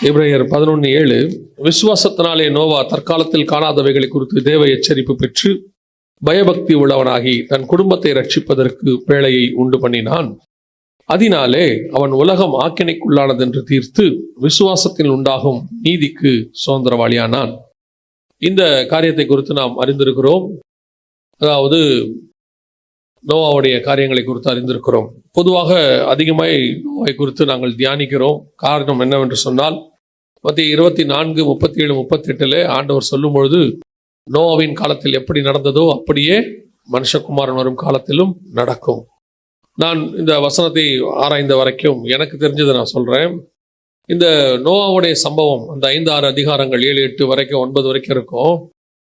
எபிரேயர் 11:7 விசுவாசத்தினாலே நோவா தற்காலத்தில் காணாதவைகளை குறித்து தேவ எச்சரிப்பு பெற்று பயபக்தி உள்ளவனாகி தன் குடும்பத்தை ரட்சிப்பதற்கு பேழையை உண்டு பண்ணினான். அதனாலே அவன் உலகம் ஆக்கினைக்குள்ளானதென்று தீர்த்து விசுவாசத்தில் உண்டாகும் நீதிக்கு சுதந்திரவாளியானான். இந்த காரியத்தை குறித்து நாம் அறிந்திருக்கிறோம். அதாவது நோவாவுடைய காரியங்களை குறித்து அறிந்திருக்கிறோம். பொதுவாக அதிகமாய் நோவை குறித்து நாங்கள் தியானிக்கிறோம். காரணம் என்னவென்று சொன்னால், மத்திய 24, 37, 38 ஆண்டவர் சொல்லும் பொழுது நோவாவின் காலத்தில் எப்படி நடந்ததோ அப்படியே மனுஷகுமாரன் வரும் காலத்திலும் நடக்கும். நான் இந்த வசனத்தை ஆராய்ந்த வரைக்கும் எனக்கு தெரிஞ்சதை நான் சொல்றேன். இந்த நோவாவுடைய சம்பவம் அந்த 5, 6 அதிகாரங்கள் 7, 8 வரைக்கும் 9 வரைக்கும் இருக்கும்.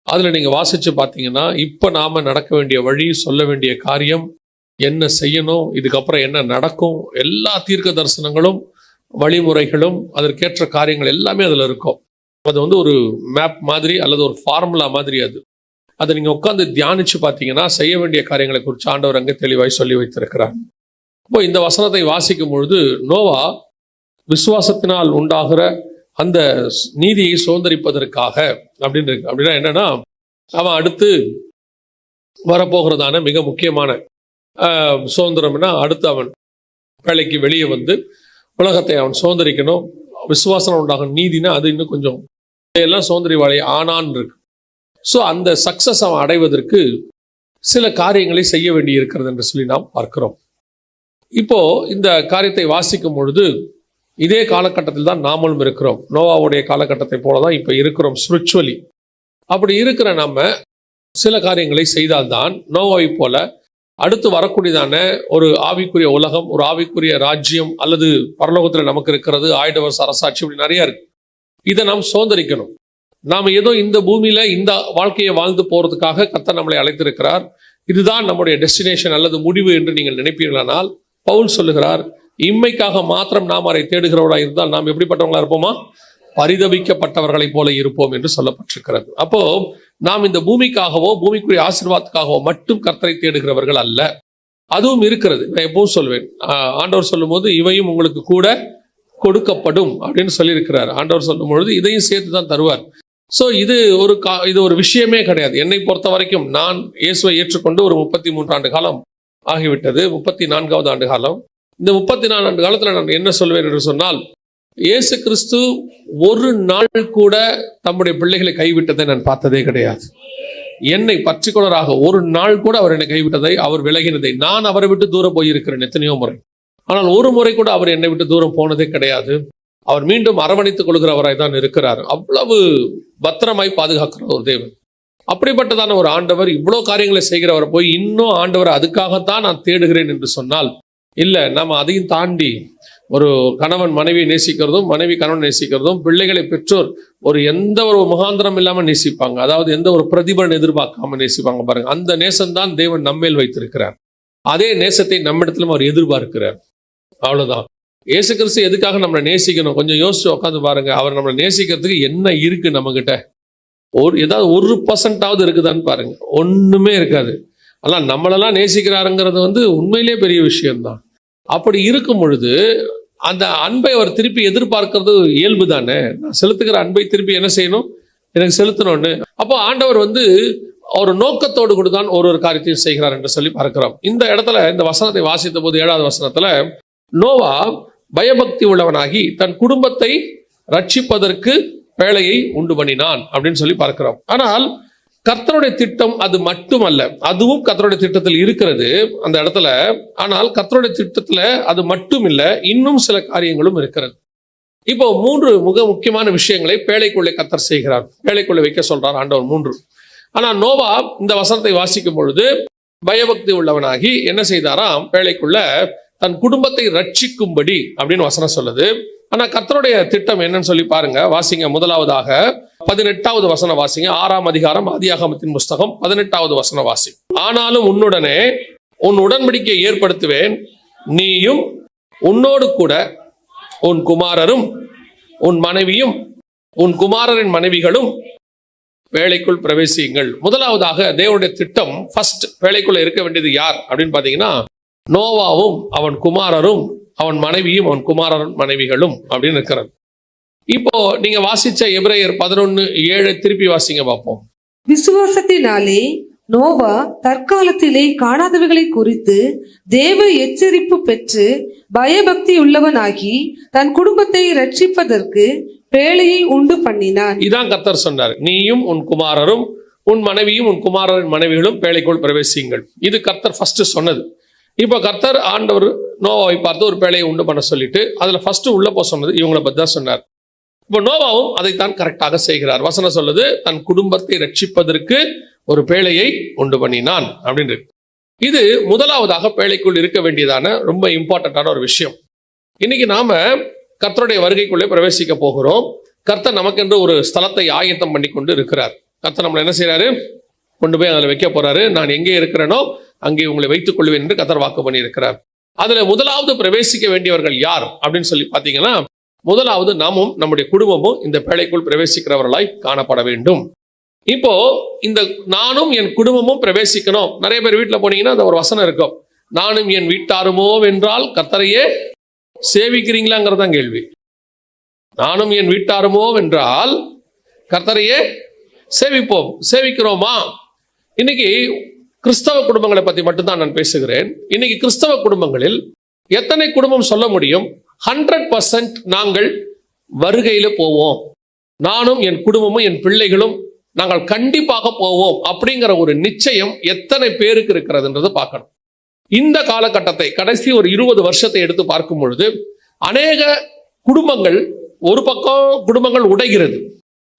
அதுல நீங்க வாசிச்சு பார்த்தீங்கன்னா, இப்ப நாம நடக்க வேண்டிய வழி, சொல்ல வேண்டிய காரியம், என்ன செய்யணும், இதுக்கப்புறம் என்ன நடக்கும், எல்லா தீர்க்க தரிசனங்களும் வழிமுறைகளும் அதற்கேற்ற காரியங்கள் எல்லாமே அதுல இருக்கும். அது ஒரு மேப் மாதிரி அல்லது ஒரு ஃபார்முலா மாதிரி. அதை நீங்க உட்காந்து தியானிச்சு பார்த்தீங்கன்னா செய்ய வேண்டிய காரியங்களை குறித்து ஆண்டவர் அங்கே தெளிவாய் சொல்லி வைத்திருக்கிறார். இப்போ இந்த வசனத்தை வாசிக்கும் பொழுது நோவா விசுவாசத்தினால் உண்டாகிற அந்த நீதியை சுதந்திரிப்பதற்காக அப்படின்னு இருக்கு. அப்படின்னா என்னன்னா, அவன் அடுத்து வரப்போகிறதான மிக முக்கியமான சுதந்திரம்னா, அடுத்து அவன் வேலைக்கு வெளியே வந்து உலகத்தை அவன் சுதந்திரிக்கணும். விசுவாசம் உண்டாகும் நீதினா அது இன்னும் கொஞ்சம் எல்லாம் சுதந்திரிவாளி ஆனான் இருக்கு. ஸோ அந்த சக்சஸ் அவன் அடைவதற்கு சில காரியங்களை செய்ய வேண்டி இருக்கிறது என்று சொல்லி நாம் பார்க்கிறோம். இப்போ இந்த காரியத்தை வாசிக்கும் பொழுது இதே காலகட்டத்தில் தான் நாமளும் இருக்கிறோம். நோவாவுடைய காலகட்டத்தை போலதான் இப்ப இருக்கிறோம் ஸ்பிரிச்சுவலி. அப்படி இருக்கிற நம்ம சில காரியங்களை செய்தால்தான் நோவாவை போல அடுத்து வரக்கூடியதான ஒரு ஆவிக்குரிய உலகம், ஒரு ஆவிக்குரிய ராஜ்யம் அல்லது பரலோகத்தில் நமக்கு இருக்கிறது 1000 வருஷ அரசாட்சி, இப்படி நிறைய இருக்கு. இதை நாம் சுதந்திரிக்கணும். நாம் ஏதோ இந்த பூமியில இந்த வாழ்க்கையை வாழ்ந்து போறதுக்காக கர்த்தர் நம்மளை அழைத்திருக்கிறார். இதுதான் நம்முடைய டெஸ்டினேஷன் அல்லது முடிவு என்று நீங்கள் நினைப்பீர்களானால், பவுல் சொல்லுகிறார், இம்மைக்காக மாத்திரம் நாம் அதை தேடுகிறவர்களா இருந்தால் நாம் எப்படிப்பட்டவங்களா இருப்போமா? பரிதபிக்கப்பட்டவர்களை போல இருப்போம் என்று சொல்லப்பட்டிருக்கிறது. அப்போ நாம் இந்த பூமிக்காகவோ பூமிக்குரிய ஆசீர்வாதத்துக்காகவோ மட்டும் கர்த்தரை தேடுகிறவர்கள் அல்ல. அதுவும் இருக்கிறது. நான் எப்பவும் சொல்வேன், ஆண்டவர் சொல்லும் போது இவையும் உங்களுக்கு கூட கொடுக்கப்படும் அப்படின்னு சொல்லியிருக்கிறார். ஆண்டவர் சொல்லும் பொழுது இதையும் சேர்த்து தான் தருவார். ஸோ இது ஒரு விஷயமே கிடையாது. என்னை பொறுத்த வரைக்கும் நான் இயேசுவை ஏற்றுக்கொண்டு ஒரு 33 ஆண்டு காலம் ஆகிவிட்டது. 34வது ஆண்டு காலம். இந்த 34 ஆண்டு காலத்தில் நான் என்ன சொல்வேன் என்று சொன்னால், இயேசு கிறிஸ்து ஒரு நாள் கூட தம்முடைய பிள்ளைகளை கைவிட்டதை நான் பார்த்ததே கிடையாது. என்னை பர்டிகுலராக ஒரு நாள் கூட அவர் என்னை கைவிட்டதை, அவர் விலகினதை, நான் அவரை விட்டு தூரம் போயிருக்கிறேன் எத்தனையோ முறை. ஆனால் ஒரு முறை கூட அவர் என்னை விட்டு தூரம் போனதே கிடையாது. அவர் மீண்டும் அரவணைத்துக் கொள்கிறவராய் தான் இருக்கிறார். அவ்வளவு பத்திரமாய் பாதுகாக்கிற ஒரு தேவன். அப்படிப்பட்டதான ஒரு ஆண்டவர் இவ்வளவு காரியங்களை செய்கிறவரை போய் இன்னும் ஆண்டவர் அதுக்காகத்தான் நான் தேடுகிறேன் என்று சொன்னால், இல்ல, நம்ம அதையும் தாண்டி ஒரு கணவன் மனைவியை நேசிக்கிறதும், மனைவி கணவன் நேசிக்கிறதும், பிள்ளைகளை பெற்றோர் எந்த ஒரு முகாந்திரம் இல்லாம நேசிப்பாங்க. அதாவது எந்த ஒரு பிரதிபலன் எதிர்பார்க்காம நேசிப்பாங்க. பாருங்க, அந்த நேசம்தான் தேவன் நம்மேல் வைத்திருக்கிறார். அதே நேசத்தை நம்மிடத்திலும் அவர் எதிர்பார்க்கிறார். அவ்வளவுதான். இயேசு கிறிஸ்து எதுக்காக நம்மளை நேசிக்கணும்? கொஞ்சம் யோசிச்சு உட்காந்து பாருங்க. அவர் நம்மளை நேசிக்கிறதுக்கு என்ன இருக்கு நம்ம கிட்ட? ஏதாவது 1% இருக்குதான்னு பாருங்க. ஒண்ணுமே இருக்காது. ஆனால் நம்மளெல்லாம் நேசிக்கிறாருங்கிறது உண்மையிலே பெரிய விஷயம்தான். அப்படி இருக்கும் பொழுது அந்த அன்பை அவர் திருப்பி எதிர்பார்க்கிறது இயல்பு தானே. நான் செலுத்துகிற அன்பை திருப்பி என்ன செய்யணும்? எனக்கு செலுத்தணும்னு. அப்போ ஆண்டவர் ஒரு நோக்கத்தோடு கூட தான் ஒரு காரியத்தையும் செய்கிறார் என்று சொல்லி பார்க்கிறோம். இந்த இடத்துல இந்த வசனத்தை வாசித்த போது 7வது வசனத்துல நோவா பயபக்தி உள்ளவனாகி தன் குடும்பத்தை ரட்சிப்பதற்கு பேழையை உண்டு பண்ணினான் அப்படின்னு சொல்லி பார்க்கிறோம். ஆனால் கர்த்தருடைய திட்டம் அது மட்டுமல்ல, அதுவும் கர்த்தருடைய திட்டத்தில் இருக்கிறது அந்த இடத்துல. ஆனால் கர்த்தருடைய திட்டத்துல அது மட்டும் இல்ல, இன்னும் சில காரியங்களும் இருக்கிறது. இப்போ 3 மிக முக்கியமான விஷயங்களை பேழைக்குள்ளே கர்த்தர் செய்கிறார். பேழைக்குள்ளே வைக்க சொல்றார் ஆண்டவர் 3. ஆனா நோவா இந்த வசனத்தை வாசிக்கும் பொழுது பயபக்தி உள்ளவனாகி என்ன செய்தாராம்? பேழைக்குள்ள தன் குடும்பத்தை ரட்சிக்கும்படி அப்படின்னு வசனம் சொல்லுது. ஆனா கர்த்தருடைய திட்டம் என்னன்னு சொல்லி பாருங்க. வாசிங்க. முதலாவதாக 18வது வசனம் வாசிங்க. 6ஆம் அதிகாரம் ஆதியாகமத்தின் புஸ்தகம் 18வது வசனம் வாசி. ஆனாலும் உன்னுடனே உன் உடன்படிக்கை ஏற்படுத்துவேன், நீயும் உன்னோடு கூட உன் குமாரரும் உன் மனைவியும் உன் குமாரரின் மனைவிகளும் வேலைக்குள் பிரவேசியுங்கள். முதலாவதாக தேவனுடைய திட்டம் ஃபர்ஸ்ட் வேலைக்குள்ள இருக்க வேண்டியது யார் அப்படின்னு பாத்தீங்கன்னா, நோவாவும் அவன் குமாரரும் அவன் மனைவியும் அவன் குமாரன் மனைவிகளும் அப்படின்னு இருக்கிறது. இப்போ நீங்க வாசிச்ச எபிரேயர் 11:7 திருப்பி வாசிங்க பார்ப்போம். விசுவாசத்தினாலே நோவா தற்காலத்திலே காணாதவைகளை குறித்து தேவ எச்சரிப்பு பெற்று பயபக்தி உள்ளவனாகி தன் குடும்பத்தை ரட்சிப்பதற்கு பேழையை உண்டு பண்ணினான். இதான் கர்த்தர் சொன்னார், நீயும் உன் குமாரரும் உன் மனைவியும் உன் குமாரரின் மனைவிகளும் பேழைக்குள் பிரவேசியுங்கள். இது கர்த்தர் ஃபர்ஸ்ட் சொன்னது. இப்போ கர்த்தர் ஆண்டவர் நோவாவை பார்த்து ஒரு பேழையை உண்டு பண்ண சொல்லிட்டு அதுல ஃபர்ஸ்ட் உள்ள போக சொன்னது இவங்களை பத்தி தான் சொன்னார். இப்போ நோவாவும் அதைத்தான் கரெக்டாக செய்கிறார். வசனம் சொல்லுது, தன் குடும்பத்தை ரட்சிப்பதற்கு ஒரு பேழையை உண்டு பண்ணினான் அப்படின்னு. இது முதலாவதாக பேழைக்குள் இருக்க வேண்டியதான ரொம்ப இம்பார்ட்டன்டான ஒரு விஷயம். இன்னைக்கு நாம கர்த்தருடைய வருகைக்குள்ளே பிரவேசிக்க போகிறோம். கர்த்தர் நமக்கென்று ஒரு ஸ்தலத்தை ஆயத்தம் பண்ணி கொண்டு இருக்கிறார். கர்த்தர் நம்மளை என்ன செய்யறாரு, கொண்டு போய் அதில் வைக்க போறாரு. நான் எங்கே இருக்கிறேனோ அங்கே உங்களை வைத்துக் கொள்வேன் என்று கர்த்தர் வாக்கு பண்ணி இருக்கிறார். அதுல முதலாவது பிரவேசிக்க வேண்டியவர்கள் யார் அப்படின்னு சொல்லி பாத்தீங்கன்னா, முதலாவது நாமும் நம்முடைய குடும்பமும் இந்த பேழைக்குள் பிரவேசிக்கிறவர்களாய் காணப்பட வேண்டும். இப்போ இந்த நானும் என் குடும்பமும் பிரவேசிக்கணும். நிறைய பேர் வீட்டுல போனீங்கன்னா அந்த ஒரு வசனம் இருக்கும், நானும் என் வீட்டாருமோ என்றால் கர்த்தரையே சேவிக்கிறீங்களாங்கிறதான் கேள்வி. நானும் என் வீட்டாருமோ என்றால் கர்த்தரையே சேவிப்போம், சேவிக்கிறோமா? இன்னைக்கு கிறிஸ்தவ குடும்பங்களை பத்தி மட்டும்தான் நான் பேசுகிறேன். இன்னைக்கு கிறிஸ்தவ குடும்பங்களில் எத்தனை குடும்பம் சொல்ல முடியும் 100% நாங்கள் வருகையில போவோம், நானும் என் குடும்பமும் என் பிள்ளைகளும் நாங்கள் கண்டிப்பாக போவோம் அப்படிங்கிற ஒரு நிச்சயம் எத்தனை பேருக்கு இருக்கிறதுன்றது பார்க்கணும். இந்த காலகட்டத்தை கடைசி ஒரு 20 வருஷத்தை எடுத்து பார்க்கும் பொழுது அநேக குடும்பங்கள், ஒரு பக்கம் குடும்பங்கள் உடைகிறது,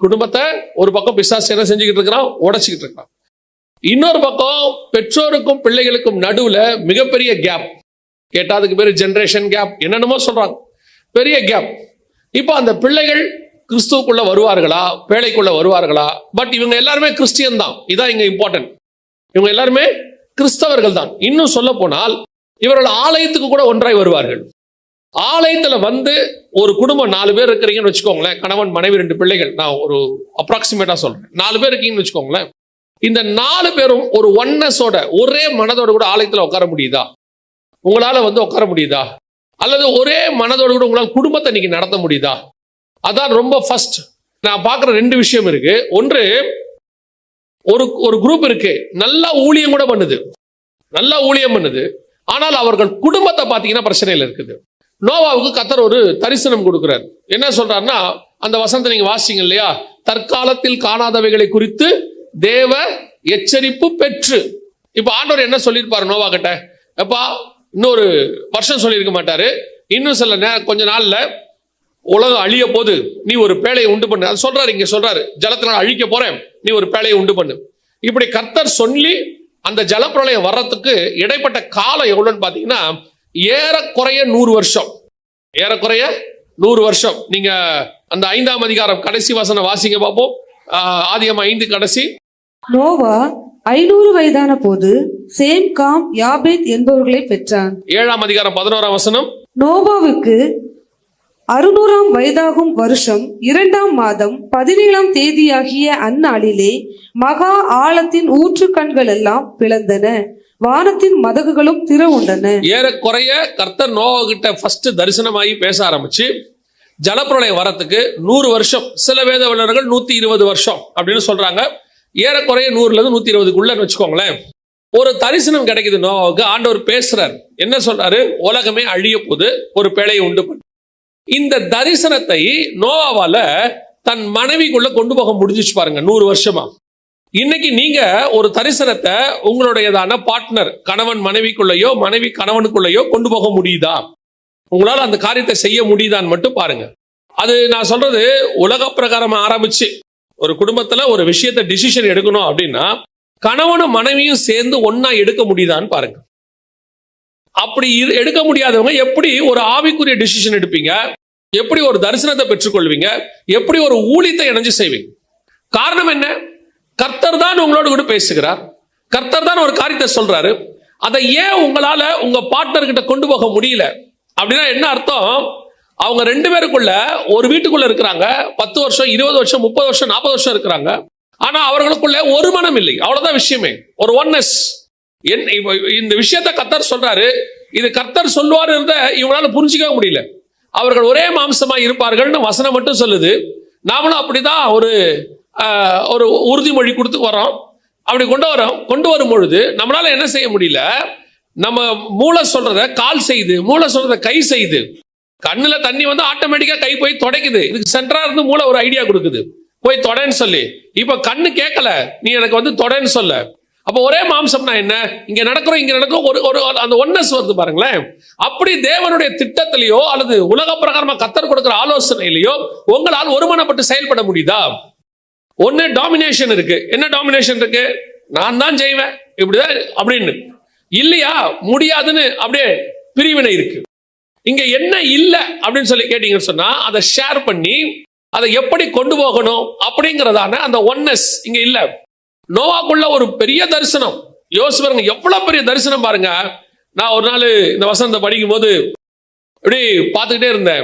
குடும்பத்தை ஒரு பக்கம் பிசாசு என்ன செஞ்சுக்கிட்டு இருக்கிறான், உடைச்சிக்கிட்டு இருக்கிறான். இன்னொரு பக்கம் பெற்றோருக்கும் பிள்ளைகளுக்கும் நடுவுல மிகப்பெரிய கேப், கேட்டா அதுக்கு பேரு ஜெனரேஷன் கேப், என்னென்னமோ சொல்றாங்க, பெரிய கேப். இப்போ அந்த பிள்ளைகள் கிறிஸ்துவுக்குள்ள வருவார்களா, பேழைக்குள்ள வருவார்களா? பட் இவங்க எல்லாருமே கிறிஸ்டியன் தான், இதான் இங்க இம்பார்ட்டன்ட். இவங்க எல்லாருமே கிறிஸ்தவர்கள் தான். இன்னும் சொல்ல போனால் இவர்கள் ஆலயத்துக்கு கூட ஒன்றாய் வருவார்கள். ஆலயத்துல வந்து ஒரு குடும்பம் 4 பேர் இருக்கிறீங்கன்னு வச்சுக்கோங்களேன், கணவன் மனைவி 2 பிள்ளைகள், நான் ஒரு அப்ராக்சிமேட்டா சொல்றேன், 4 பேர் இருக்கீங்கன்னு வச்சுக்கோங்களேன். இந்த 4 பேரும் ஒரு ஒன்னஸோட, ஒரே மனதோட கூட ஆலயத்துல உட்கார முடியுதா? உங்களால வந்து உட்கார முடியுதா? அல்லது ஒரே மனதோடு கூட உங்களால் குடும்பத்தை இன்னைக்கு நடத்த முடியுதா? அதான் ரொம்ப ஃபர்ஸ்ட் நான் பார்க்குற 2 விஷயம் இருக்கு. ஒன்று, ஒரு குரூப் இருக்கு, நல்லா ஊழியம் கூட பண்ணுது, நல்லா ஊழியம் பண்ணுது, ஆனால் அவர்கள் குடும்பத்தை பார்த்தீங்கன்னா பிரச்சனையில் இருக்குது. நோவாவுக்கு கர்த்தர் ஒரு தரிசனம் கொடுக்கிறார். என்ன சொல்றாருன்னா, அந்த வசனத்தை நீங்க வாசிங்க இல்லையா, தற்காலத்தில் காணாதவைகளை குறித்து தேவ எச்சரிப்பு பெற்று. இப்ப ஆண்டவர் என்ன சொல்லியிருப்பாரு நோவா கிட்ட, எப்பா இன்னொரு வருஷம் சொல்லியிருக்க மாட்டாரு, இன்னும் சில கொஞ்ச நாள்ல உலகம் அழிய போது, நீ ஒரு பேழையை உண்டு பண்ணு, அது சொல்றாரு. இங்க சொல்றாரு, ஜலத்தினால் அழிக்க போறேன், நீ ஒரு பேழையை உண்டு பண்ணு. இப்படி கர்த்தர் சொல்லி அந்த ஜலப்பிரளயம் வர்றதுக்கு இடைப்பட்ட காலம் எவ்வளவுன்னு பாத்தீங்கன்னா ஏறக்குறைய 100 வருஷம், ஏறக்குறைய 100 வருஷம். நீங்க அந்த 5ஆம் அதிகாரம் கடைசி வசனம் வாசிங்க பார்ப்போம். ஆதியாகமம் 5 கடைசி. நோவா 500 வயதான போது சேம், காம், யாபேத் என்பவர்களை பெற்றான். 7ஆம் அதிகாரம் 11ஆம் வசனம். நோவாவுக்கு 600ஆம் வயதாகும் வருஷம் 2ஆம் மாதம் 17ஆம் தேதியாகிய அந்நாளிலே மகா ஆழத்தின் ஊற்று கண்கள் எல்லாம் பிளந்தன, வானத்தின் மதகுகளும் திறவுண்டன. ஏறக்குறைய கர்த்தர் நோவா கிட்ட ஃபர்ஸ்ட் தரிசனமாகி பேச ஆரம்பிச்சு ஜலப்பிரளயம் வரத்துக்கு 100 வருஷம், சில வேத வல்லுநர்கள் 120 வருஷம் அப்படின்னு சொல்றாங்க. ஏறக்குறைய 100ல இருந்து 120க்குள்ளன்னு வச்சுக்கோங்களேன். ஒரு தரிசனம் கிடைக்குது நோவாவுக்கு. ஆண்டவர் பேசுறார், என்ன சொல்றாரு, உலகமே அழிய போது, ஒரு பேழையை உண்டு பண்ணு. இந்த தரிசனத்தை நோவாவால தன் மனைவிக்குள்ள கொண்டு போக முடிஞ்சிச்சு பாருங்க 100 வருஷமா. இன்னைக்கு நீங்க ஒரு தரிசனத்தை உங்களுடையதான பார்ட்னர், கணவன் மனைவிக்குள்ளேயோ மனைவி கணவனுக்குள்ளேயோ கொண்டு போக முடியுதா? உங்களால அந்த காரியத்தை செய்ய முடியுதான்னு மட்டும் பாருங்க. அது நான் சொல்றது உலக பிரகாரம் ஆரம்பிச்சு ஒரு குடும்பத்துல ஒரு விஷயத்தை டிசிஷன் எடுக்கணும் அப்படின்னா கணவனும் மனைவியும் சேர்ந்து ஒன்னா எடுக்க முடியுதான்னு பாருங்க. அப்படி எடுக்க முடியாதவங்க எப்படி ஒரு ஆவிக்குரிய டிசிஷன் எடுப்பீங்க? எப்படி ஒரு தரிசனத்தை பெற்றுக்கொள்வீங்க? எப்படி ஒரு ஊழியத்தை இணைஞ்சு செய்வீங்க? காரணம் என்ன? கர்த்தர் தான் உங்களோட கூட பேசுகிறார், கர்த்தர் தான் ஒரு காரியத்தை சொல்றாரு. அதை ஏன் உங்களால உங்க பார்ட்னர் கிட்ட கொண்டு போக முடியல அப்படின்னா என்ன அர்த்தம்? அவங்க 2 பேருக்குள்ள ஒரு வீட்டுக்குள்ள இருக்கிறாங்க, 10 வருஷம் 20 வருஷம் 30 வருஷம் 40 வருஷம் இருக்கிறாங்க. ஆனா அவர்களுக்குள்ள ஒரு மனம் இல்லை, அவ்வளவுதான் விஷயமே, ஒரு ஒன்னஸ். இந்த விஷயத்தை கர்த்தர் சொல்றாரு, இது கர்த்தர் சொல்லுவாரு இவங்களால புரிஞ்சிக்கவே முடியல. அவர்கள் ஒரே மாம்சமா இருப்பார்கள்னு வசனம் மட்டும் சொல்லுது. நாமளும் அப்படிதான் ஒரு உறுதிமொழி கொடுத்து வரோம். அப்படி கொண்டு வரும் பொழுது நம்மளால என்ன செய்ய முடியல? நம்ம மூளை சொல்றத கால் செய்து, மூளை சொல்றத கை செய்து. கண்ணுல தண்ணி வந்து ஆட்டோமேட்டிக்கா கை போய் தொடைக்குது. இதுக்கு சென்டரா இருந்து மூளை ஒரு ஐடியா கொடுக்குது, போய் தொடன்னு சொல்லி. இப்ப கண்ணு கேட்கல, நீ எனக்கு வந்து தொடன்னு சொல்ல. அப்ப ஒரே மாம்சம்னா என்ன? இங்க நடக்கிறோம் ஒரு அந்த ஒன்னஸ் வருது பாருங்களேன். அப்படி தேவனுடைய திட்டத்திலேயோ அல்லது உலக பிரகாரமா கர்த்தர் கொடுக்கிற ஆலோசனையிலேயோ உங்களால் ஒருமனப்பட்டு செயல்பட முடியுதா? ஒன்னு டாமினேஷன் இருக்கு. என்ன டாமினேஷன் இருக்கு? நான் தான் செய்வேன் இப்படிதான் அப்படின்னு. இல்லையா முடியாதுன்னு அப்படியே பிரிவினை இருக்கு. இங்க என்ன இல்ல அப்படின்னு சொல்லி கேட்டீங்கன்னு சொன்னா அதை ஷேர் பண்ணி அதை எப்படி கொண்டு போகணும் அப்படிங்கறதான அந்த ஒன்னஸ் இங்க இல்ல. நோவாக்குள்ள ஒரு பெரிய தரிசனம் யோசிச்சு பாருங்க, எவ்வளவு பெரிய தரிசனம் பாருங்க. நான் ஒரு நாள் இந்த வசனத்தை படிக்கும் போது இப்படி பார்த்துக்கிட்டே இருந்தேன்.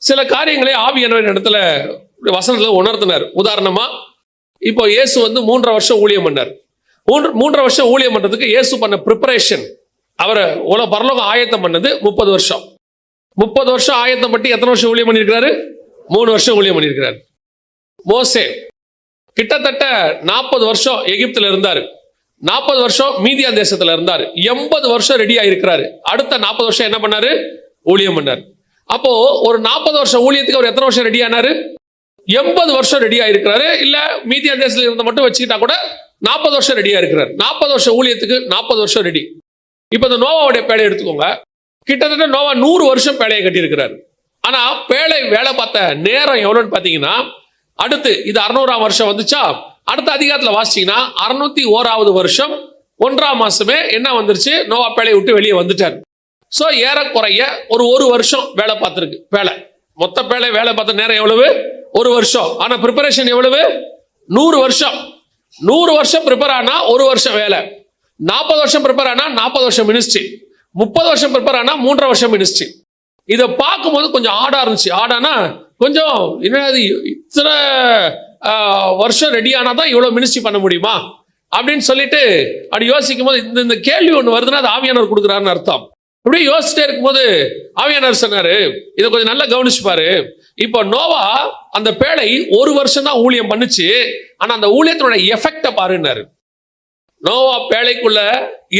சில காரியங்களை ஆவியானவர் இடத்துல வசனத்துல உணர்த்தினார். உதாரணமா இப்போ இயேசு வந்து 3.5 வருஷம் ஊழியம் பண்ணார். 3.5 வருஷம் ஊழியம் பண்றதுக்கு இயேசு பண்ண ப்ரிப்பரேஷன், அவரை பரலோகம் ஆயத்தம் பண்ணது 30 வருஷம். 30 வருஷம் ஆயத்தம் பட்டு எத்தனை வருஷம் ஊழியம் பண்ணியிருக்கிறாரு? 3 வருஷம் ஊழியம் பண்ணியிருக்கிறார். மோசே கிட்டத்தட்ட 40 வருஷம் எகிப்துல இருந்தாரு. 40 வருஷம் மீதியான் தேசத்துல இருந்தாரு. 80 வருஷம் ரெடி ஆயிருக்கிறாரு. அடுத்த 40 வருஷம் என்ன பண்ணாரு? ஊழியம் பண்ணாரு. அப்போ ஒரு 40 வருஷம் ஊழியத்துக்கு அவர் எத்தனை வருஷம் ரெடி ஆனாரு? 80 வருஷம் ரெடி ஆயிருக்கிறாரு. இல்ல மீதியான் தேசத்துல இருந்த மட்டும் வச்சுக்கிட்டா கூட 40 வருஷம் ரெடியா இருக்கிறார். 40 வருஷம் ஊழியத்துக்கு 40 வருஷம் ரெடி. இப்ப இந்த நோவாவுடைய பேழையை எடுத்துக்கோங்க. கிட்டத்தட்ட நோவா 100 வருஷம் பேழையை கட்டி இருக்கிறார். ஆனா பேழை வேலை பார்த்த நேரம் எவ்வளவுன்னு பாத்தீங்கன்னா, அடுத்து இது 600ஆம் வருஷம் வந்துச்சா, அடுத்த அதிகாரத்துல வாசிச்சீங்கன்னா 601வது வருஷம் 1ஆம் மாசமே என்ன வந்துருச்சு? நோவா பேழையை விட்டு வெளியே வந்துட்டார். சோ ஏறக்குறைய ஒரு வருஷம் வேலை பார்த்திருக்கு. பேழை மொத்த பேழை வேலை பார்த்த நேரம் எவ்வளவு? 1 வருஷம். ஆனா ப்ரிப்பரேஷன் எவ்வளவு? 100 வருஷம். 100 வருஷம் ப்ரிப்பேர் ஆனா 1 வருஷம் வேலை. 40 வருஷம் ப்ரிப்பேர் ஆனா 40 வருஷம் மினிஸ்ட்ரி. 30 வருஷம் ப்ரிப்பேர் ஆனா 3.5 வருஷம் மினிஸ்ட்ரி. இதை பார்க்கும்போது கொஞ்சம் ஆடா இருந்துச்சு. ஆடானா கொஞ்சம் என்னது, இத்தனை வருஷம் ரெடி ஆனாதான் இவ்வளவு மினிஸ்ட்ரி பண்ண முடியுமா அப்படின்னு சொல்லிட்டு அப்படி யோசிக்கும் போது இந்த கேள்வி ஒண்ணு வருதுன்னா அது ஆவியானவர் கொடுக்குறாருன்னு அர்த்தம். இப்படி யோசிச்சுட்டே இருக்கும்போது ஆவியானவர் சொன்னாரு, இதை கொஞ்சம் நல்லா கவனிச்சு பாரு. இப்போ நோவா அந்த பேழை 1 வருஷம் தான் ஊழியம் பண்ணுச்சு. ஆனா அந்த ஊழியத்தோட எஃபெக்ட பாருன்னாரு. நோவா பேழைக்குள்ள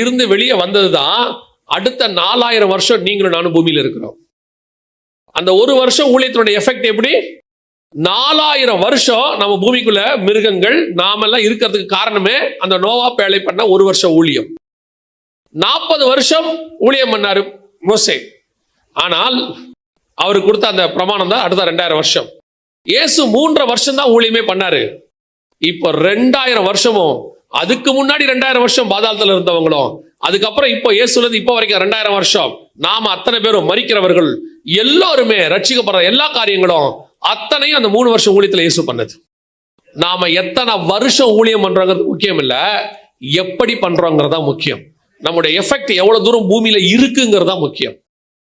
இருந்து வெளியே வந்ததுதான் அடுத்த 4000 வருஷம் நீங்களும் நானும் பூமியில இருக்கிறோம். அந்த 1 வருஷம் ஊழியத்தினுடைய எஃபெக்ட் எப்படி? 4000 வருஷம் நம்ம பூமிக்குள்ள மிருகங்கள் நாமெல்லாம் இருக்கிறதுக்கு காரணமே அந்த நோவா பேழை பண்ண 1 வருஷம் ஊழியம். 40 வருஷம் ஊழியம் பண்ணாரு மோசே. ஆனால் அவருக்கு கொடுத்த அந்த பிரமாணம் தான் அடுத்த 2000 வருஷம். இயேசு 3.5 வருஷம் தான் ஊழியமே பண்ணாரு. இப்போ 2000 வருஷமும், அதுக்கு முன்னாடி 2000 வருஷம் பாதாளத்துல இருந்தவங்களும், அதுக்கப்புறம் இப்போ இயேசுல இப்போ வரைக்கும் 2000 வருஷம் நாம அத்தனை பேரும் மரிக்கிறவர்கள் எல்லாருமே ரட்சிக்கப்படுற எல்லா காரியங்களும் அத்தனையும் அந்த 3 வருஷம் ஊழியத்துல இயேசு பண்ணது. நாம எத்தனை வருஷம் ஊழியம் பண்றோங்கிறது முக்கியம் இல்ல, எப்படி பண்றோங்கிறதா முக்கியம். நம்முடைய எஃபெக்ட் எவ்வளவு தூரம் பூமியில இருக்குங்கிறதா முக்கியம்.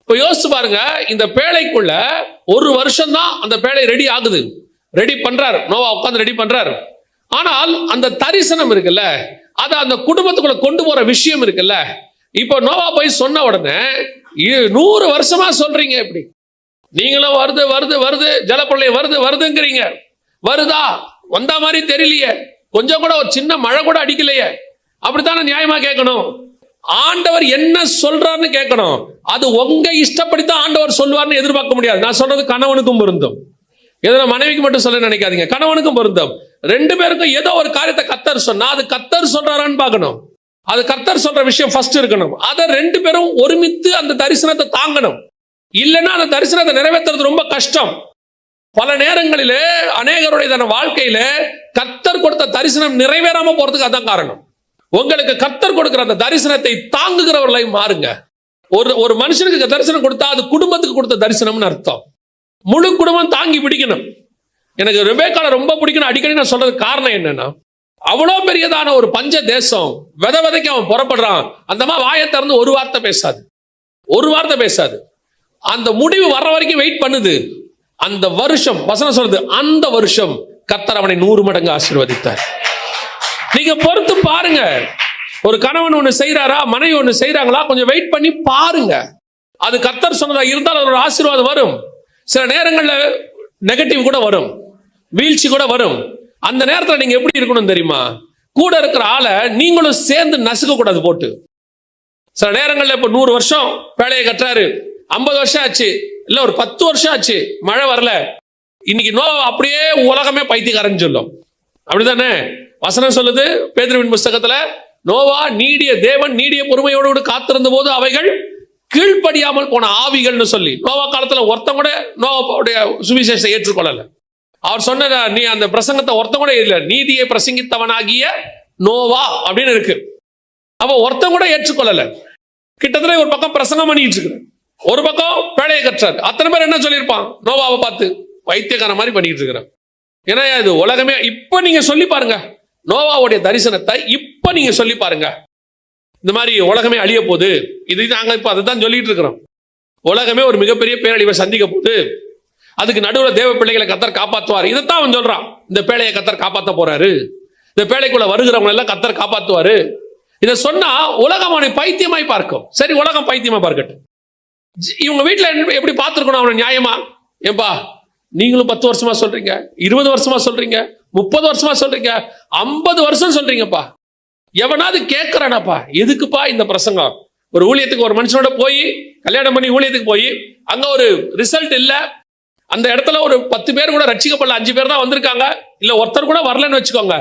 இப்ப யோசிச்சு பாருங்க, இந்த பேழைக்குள்ள 1 வருஷம் தான் அந்த பேழை ரெடி ஆகுது. ரெடி பண்றாரு நோவா, உட்கார்ந்து ரெடி பண்றாரு. ஆனால் அந்த தரிசனம் இருக்குல்ல, அது அந்த குடும்பத்துக்குள்ள கொண்டு போற விஷயம் இருக்குல்ல. இப்போ நோவா போய் சொன்ன உடனே 100 வருஷமா சொல்றீங்க, எப்படி நீங்களும் வருது வருது வருது ஜலப்பிரளயம் வருது வருதுங்கிறீங்க. வருதா? வந்த மாதிரி தெரியலையே, கொஞ்சம் கூட ஒரு சின்ன மழை கூட அடிக்கலையே. அப்படித்தானே நியாயமா கேட்கணும். ஆண்டவர் என்ன சொல்றாருன்னு கேட்கணும். அது உங்க இஷ்டப்படித்தான் ஆண்டவர் சொல்லுவார்னு எதிர்பார்க்க முடியாது. நான் சொல்றது கணவனுக்கும் பொருந்தும். எதனா மனைவிக்கு மட்டும் சொல்ல நினைக்காதீங்க, கணவனுக்கும் பொருந்தும். 2 பேருக்கும் ஏதோ ஒரு காரியத்தை கர்த்தர் சொன்னா அது கர்த்தர் சொல்றாரான்னு பார்க்கணும். அது கர்த்தர் சொல்ற விஷயம் ஃபர்ஸ்ட் இருக்கணும். அதை 2 பேரும் ஒருமித்து அந்த தரிசனத்தை தாங்கணும். இல்லைன்னா அந்த தரிசனத்தை நிறைவேற்றுறது ரொம்ப கஷ்டம். பல நேரங்களிலே அநேகருடைய வாழ்க்கையில கர்த்தர் கொடுத்த தரிசனம் நிறைவேறாம போறதுக்கு அதான் காரணம். உங்களுக்கு கர்த்தர் கொடுக்கிற அந்த தரிசனத்தை தாங்குகிறவர்களை மாறுங்க. ஒரு மனுஷனுக்கு தரிசனம் கொடுத்தா அது குடும்பத்துக்கு கொடுத்த தரிசனம்னு அர்த்தம். முழு குடும்பம் தாங்கி பிடிக்கணும். எனக்கு ரெபேக்கால ரொம்ப பிடிக்கணும் அடிக்கடி நான் சொல்றது காரணம் என்னன்னா, அவ்வளோ பெரியதான ஒரு பஞ்ச தேசம் விதைக்கு அவன் புறப்படுறான். அந்தமா வாயை திறந்து ஒரு வார்த்தை பேசாது. அந்த முடிவு வர்ற வரைக்கும் வெயிட் பண்ணுது. அந்த வருஷம் வசனம் சொல்றது, அந்த வருஷம் கர்த்தர் அவனை 100 மடங்கு ஆசீர்வதித்தார். நீங்க பொறுத்து பாருங்க. ஒரு கணவன் ஒண்ணு செய்யறாரா, மனைவி ஒண்ணு செய்யறாங்களா, கொஞ்சம் வெயிட் பண்ணி பாருங்க. அது கர்த்தர் சொன்னதா இருந்தால் அதோட ஆசீர்வாதம் வரும். சில நேரங்களில் நெகட்டிவ் கூட வரும், வீழ்ச்சி கூட வரும். அந்த நேரத்தில் நீங்க எப்படி இருக்கணும் தெரியுமா? கூட இருக்கிற ஆளை நீங்களும் சேர்ந்து நசுக்க கூடாது போட்டு. சில நேரங்களில் இப்ப 100 வருஷம் வேலையை கட்டுறாரு, 50 வருஷம் ஆச்சு, இல்ல ஒரு 10 வருஷம் ஆச்சு, மழை வரல. இன்னைக்கு நோவா அப்படியே உலகமே பைத்தியக்காரன்னு சொல்லும். அப்படித்தானே வசனம் சொல்லுது பேதுருவின் புஸ்தகத்துல, நோவா நீடிய தேவன் நீடிய பொறுமையோடு காத்திருந்த போது அவைகள் கீழ்ப்படியாமல் போன ஆவிகள்னு சொல்லி. நோவா காலத்துல ஒருத்தன் கூட நோவாவுடைய சுவிசேஷத்தை ஏற்றுக்கொள்ளல. அவர் சொன்ன நீ அந்த பிரசங்கத்தை ஒருத்தன் கூட இல்ல, நீதியை பிரசங்கித்தவனாகிய நோவா அப்படின்னு இருக்கு. அவ ஒருத்தன் கூட ஏற்றுக்கொள்ளல. கிட்டத்தட்ட ஒரு பக்கம் பிரசங்கம் பண்ணிட்டு இருக்கு, ஒரு பக்கம் வேலையை கற்றார். அத்தனை பேர் என்ன சொல்லியிருப்பான்? நோவாவை பார்த்து வைத்தியக்கார மாதிரி பண்ணிட்டு இருக்கிறான். ஏன்னா இது உலகமே. இப்ப நீங்க சொல்லி பாருங்க நோவாவுடைய தரிசனத்தை, இப்ப நீங்க சொல்லி பாருங்க. இந்த மாதிரி உலகமே அழிய போகுது, இது நாங்க இப்ப அதை தான் சொல்லிட்டு இருக்கிறோம். உலகமே ஒரு மிகப்பெரிய பேரழிவை சந்திக்க போகுது, அதுக்கு நடுவில் தேவ பிள்ளைகளை கர்த்தர் காப்பாற்றுவார். இதைத்தான் அவன் சொல்றான். இந்த பேழையை கர்த்தர் காப்பாற்ற போறாரு, இந்த பேழைக்குள்ள வருகிறவங்க எல்லாம் கர்த்தர் காப்பாற்றுவாரு. இதை சொன்னா உலகம் அவனை பைத்தியமாய் பார்க்கும். சரி, உலகம் பைத்தியமா பார்க்கட்டும். இவங்க வீட்டுல எப்படி பார்த்திருக்கணும் அவனை நியாயமா? ஏன்பா நீங்களும் 10 வருஷமா சொல்றீங்க, 20 வருஷமா சொல்றீங்க, 30 வருஷமா சொல்றீங்க, 50 வருஷம் சொல்றீங்கப்பா, எவனாவது கேட்கிறானாப்பா? எதுக்குப்பா இந்த பிரசங்கம்? ஒரு ஊழியத்துக்கு ஒரு மனுஷனோட போய் கல்யாணம் பண்ணி ஊழியத்துக்கு போய் அங்க ஒரு ரிசல்ட் இல்ல, அந்த இடத்துல ஒரு 10 பேர் கூட ரட்சிக்கப்படல, 5 பேர் தான் வந்திருக்காங்க, இல்ல ஒருத்தர் கூட வரலன்னு வச்சுக்கோங்க.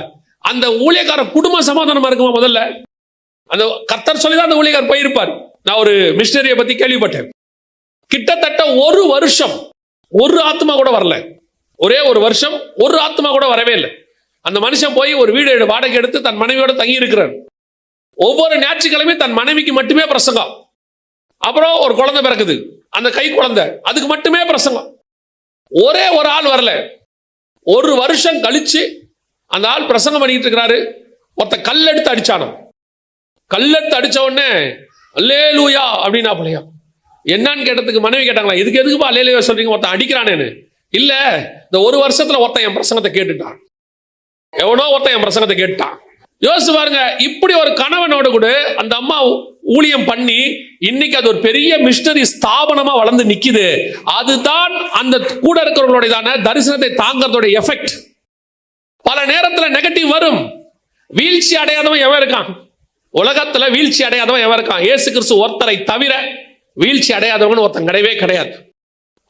அந்த ஊழியக்கார குடும்ப சமாதானமா இருக்குமா? முதல்ல அந்த கர்த்தர் சொல்லிதான் அந்த ஊழியக்காரர் போயிருப்பார். நான் ஒரு மிஷனரியை பத்தி கேள்விப்பட்டேன். கிட்டத்தட்ட ஒரு வருஷம் ஒரு ஆத்மா கூட வரல. ஒரே ஒரு வருஷம் ஒரு ஆத்மா கூட வரவே இல்லை. அந்த மனுஷன் போய் ஒரு வீடு வாடகை எடுத்து தன் மனைவியோட தங்கி இருக்கிறார். ஒவ்வொரு ஞாயிற்றுக்கிழமையும் தன் மனைவிக்கு மட்டுமே பிரசங்கம். அப்புறம் ஒரு குழந்தை பிறக்குது, அந்த கை குழந்தை, அதுக்கு மட்டுமே பிரசங்கம். ஒரே ஒரு ஆள் வரல. ஒரு வருஷம் கழிச்சு அந்த ஆள் பிரசங்கம் பண்ணிட்டு இருக்கிறாரு. ஒருத்த கல்லெடுத்து அடிச்சானோ. கல்லெடுத்து அடிச்ச உடனே அல்லேலூயா அப்படின்னா பிள்ளையா என்னன்னு கேட்டதுக்கு மனைவி கேட்டாங்களா, இதுக்கு எதுக்குப்பா அல்லேலூயா சொல்றீங்க, ஒருத்தன் அடிக்கிறானேன்னு. இல்ல, இந்த ஒரு வருஷத்துல ஒருத்தன் என் பிரசங்கத்தை கேட்டுட்டான், எவனோ ஒருத்தன் என் பிரசங்கத்தை கேட்டான். யோசிச்சு பாருங்க. இப்படி ஒரு கணவனோட கூட அந்த அம்மா ஊழியம் பண்ணி இன்னைக்கு அது ஒரு பெரிய மிஷனரி ஸ்தாபனமா வளர்ந்து நிக்குது. அதுதான் அந்த கூட இருக்கிறவங்களுடைய தரிசனத்தை தாங்கிறதோட எஃபெக்ட். பல நேரத்துல நெகட்டிவ் வரும். வீழ்ச்சி அடையாதவன் எவன் இருக்கான்? உலகத்துல வீழ்ச்சி அடையாதவன் எவன் இருக்கான்? இயேசு கிறிஸ்து ஒருத்தரை தவிர வீழ்ச்சி அடையாதவன் ஒருத்தன் கிடையவே கிடையாது.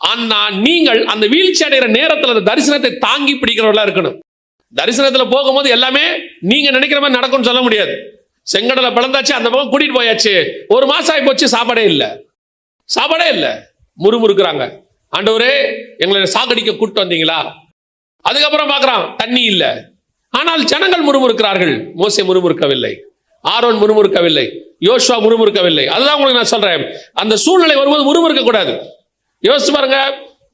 ஆனா நீங்கள் அந்த வீழ்ச்சி அடைகிற நேரத்தில் அந்த தரிசனத்தை தாங்கி பிடிக்கிறவர்களா இருக்கணும். தரிசனத்துல போகும்போது எல்லாமே நீங்க நினைக்கிற மாதிரி நடக்கும்னு சொல்ல முடியாது. செங்கடலை பிளந்தாச்சு, அந்த பக்கம் கூட்டிட்டு போயாச்சு, ஒரு மாசம் ஆகி போச்சு, சாப்பாடே இல்லை, முறுமுறுக்குறாங்க. ஆண்டவரே எங்களை சாகடிக்க கூட்டு வந்தீங்களா? அதுக்கப்புறம் பார்க்கறான் தண்ணி இல்லை. ஆனால் ஜனங்கள் முறுமுறுக்கிறார்கள். மோசே முறுமுறுக்கவில்லை, ஆரோன் முறுமுறுக்கவில்லை, யோசுவா முறுமுறுக்கவில்லை. அதுதான் உங்களுக்கு நான் சொல்றேன். அந்த சூழ்நிலை வரும்போது முறுமுறுக்க கூடாது. யோசிச்சு பாருங்க,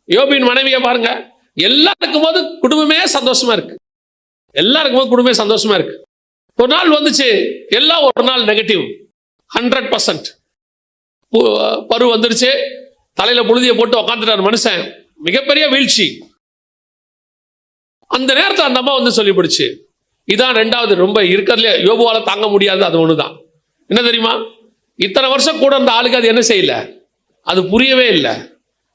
யோபின் மனைவியை பாருங்க. எல்லாருக்கும் போது குடும்பமே சந்தோஷமா இருக்கு, எல்லாருக்கும் போது குடும்பமே சந்தோஷமா இருக்கு. ஒரு நாள் வந்துச்சு, எல்லாம் ஒரு நாள் நெகட்டிவ். 100% பரு வந்துருச்சு, தலையில புழுதியை போட்டு உக்காந்துட்டார் மனுஷன். மிகப்பெரிய வீழ்ச்சி. அந்த நேரத்தில் அந்த அம்மா வந்து சொல்லிவிடுச்சு, இதான் 2வது ரொம்ப இருக்கிறதுல யோபுவால தாங்க முடியாது. அது ஒண்ணுதான். என்ன தெரியுமா? இத்தனை வருஷம் கூட அந்த ஆளுக்கு அது என்ன செய்யல, அது புரியவே இல்லை.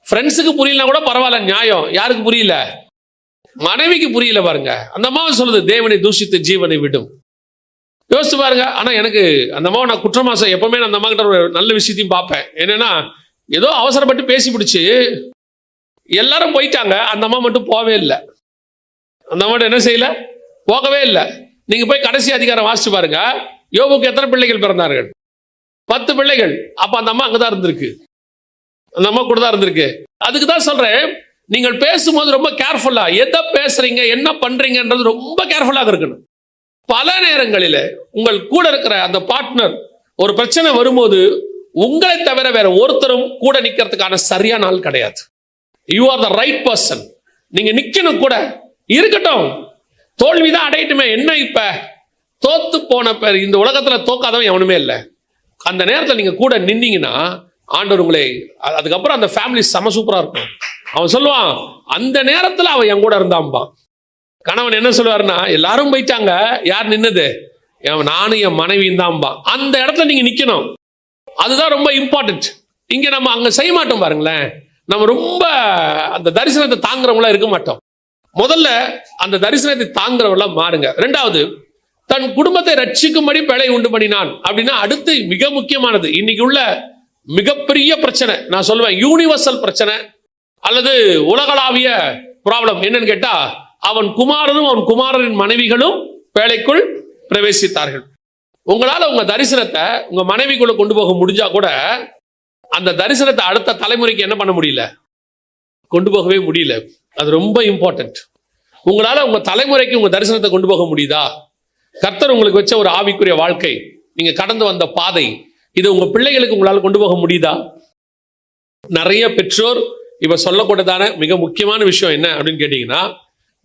ஃப்ரெண்ட்ஸுக்கு புரியலனா கூட பரவாயில்ல, நியாயம். யாருக்கு புரியல? மனைவிக்கு புரியல. பாருங்க, அந்த அம்மாவை சொல்லுது, தேவனை தூஷித்து ஜீவனை விடும். யோசிச்சு பாருங்க. ஆனா எனக்கு அந்த அம்மாவை நான் குற்றமாசம் எப்பவுமே அந்த அம்மா கிட்ட ஒரு நல்ல விஷயத்தையும் பார்ப்பேன். என்னன்னா, ஏதோ அவசரப்பட்டு பேசி பிடிச்சு எல்லாரும் போயிட்டாங்க, அந்த அம்மா மட்டும் போவே இல்லை. அந்த அம்மா என்ன செய்யல, போகவே இல்லை. நீங்க போய் கடைசி அதிகாரம் வாசிச்சு பாருங்க. யோபுக்கு எத்தனை பிள்ளைகள் பிறந்தார்கள்? 10 பிள்ளைகள். அப்ப அந்த அம்மா அங்கதான் இருந்திருக்கு, அந்த அம்மா கூட தான் இருந்திருக்கு. அதுக்கு தான் சொல்றேன், நீங்கள் பேசும்போது ரொம்ப கேர்ஃபுல்லா எதை பேசுறீங்க, என்ன பண்றீங்கன்றது ரொம்ப கேர்ஃபுல்லாக இருக்கணும். பல நேரங்களில் உங்கள் கூட இருக்கிற அந்த பார்ட்னர் ஒரு பிரச்சனை வரும்போது உங்களை தவிர வேற ஒருத்தரும் கூட நிக்கிறதுக்கான சரியான ஆள் கிடையாது. You are the right person. நீங்க நிக்கணும், கூட இருக்கட்டும். தோல்விதான் அடையட்டுமே, என்ன இப்ப தோத்து போன பேர் இந்த உலகத்துல தோக்காதவன் எவனுமே இல்லை. அந்த நேரத்தில் நீங்க கூட நின்னீங்கன்னா ஆண்டவர் உங்களை, அதுக்கப்புறம் அந்த ஃபேமிலி செம சூப்பரா இருக்கும். அவன் சொல்லுவான், அந்த நேரத்தில் அவன் என் கூட இருந்தான்பான். கணவன் என்ன சொல்லுவாருன்னா, எல்லாரும் போயிட்டாங்க, யார் நின்னது? நானும் என் மனைவியும் தான்பான். அந்த இடத்துல நீங்க நிக்கணும். அதுதான் ரொம்ப இம்பார்ட்டன்ட். இங்க நம்ம அங்க செய்ய மாட்டோம் பாருங்களேன். நம்ம ரொம்ப அந்த தரிசனத்தை தாங்குறவங்களா இருக்க மாட்டோம். முதல்ல அந்த தரிசனத்தை தாங்குறவங்களா மாறுங்க. ரெண்டாவது, தன் குடும்பத்தை ரட்சிக்கும்படி பிழை உண்டு பண்ணினான் அப்படின்னா அடுத்து மிக முக்கியமானது, இன்னைக்கு உள்ள மிகப்பெரிய பிரச்சனை, நான் சொல்லுவேன் யூனிவர்சல் பிரச்சனை அல்லது உலகளாவிய ப்ராப்ளம் என்னன்னு கேட்டா, அவன் குமாரனும் அவன் குமாரரின் மனைவிகளும் பேழைக்குள் பிரவேசித்தார்கள். உங்களால உங்க தரிசனத்தை உங்க மனைவிக்குள்ள கொண்டு போக முடிஞ்சா கூட அந்த தரிசனத்தை அடுத்த தலைமுறைக்கு என்ன பண்ண முடியல, கொண்டு போகவே முடியல. அது ரொம்ப இம்பார்ட்டன்ட். உங்களால உங்க தலைமுறைக்கு உங்க தரிசனத்தை கொண்டு போக முடியுதா? கர்த்தர் உங்களுக்கு வச்ச ஒரு ஆவிக்குரிய வாழ்க்கை, நீங்க கடந்து வந்த பாதை, இது உங்க பிள்ளைகளுக்கு உங்களால கொண்டு போக முடியுதா? நிறைய பெற்றோர் இப்ப சொல்லக்கூடதான மிக முக்கியமான விஷயம் என்ன அப்படின்னு கேட்டீங்கன்னா,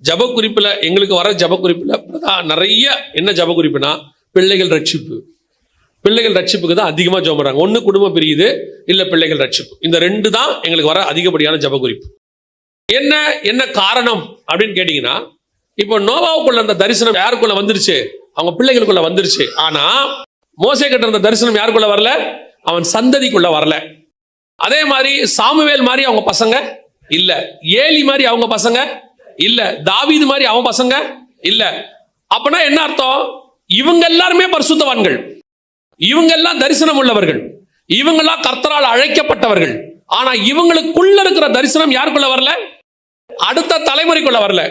ஜப குறிப்புல எங்களுக்கு வர ஜப குறிப்புல நிறைய என்ன ஜப குறிப்புனா, பிள்ளைகள் ரட்சிப்பு. பிள்ளைகள் ரட்சிப்புக்கு தான் அதிகமா ஜெபம் பண்றாங்க. ஒண்ணு குடும்பம் பிரியுது, இல்ல பிள்ளைகள் ரட்சிப்பு. இந்த ரெண்டு தான் எங்களுக்கு வர அதிகப்படியான ஜப குறிப்பு. என்ன காரணம் அப்படின்னு கேட்டீங்கன்னா, இப்போ நோவாவுக்குள்ள அந்த தரிசனம் யாருக்குள்ள வந்துருச்சு? அவங்க பிள்ளைகளுக்குள்ள வந்துருச்சு. ஆனா மோசே கிட்ட இருந்த தரிசனம் யாருக்குள்ள வரல? அவன் சந்ததிக்குள்ள வரல. அதே மாதிரி சாமுவேல் மாதிரி அவங்க பசங்க இல்ல, ஏலி மாதிரி அவங்க பசங்க இல்ல, தாவீது மாதிரி அவங்க பசங்க இல்ல. அப்பனா என்ன அர்த்தம்? இவங்க எல்லாருமே பரிசுத்தவான்கள், இவங்க எல்லாம் தரிசனம் உள்ளவர்கள், இவங்க எல்லாம் கர்த்தரால் அழைக்கப்பட்டவர்கள். ஆனா இவங்களுக்குள்ள இருக்கிற தரிசனம் யாருக்குள்ள வரல? அடுத்த தலைமுறைக்குள்ள வரல.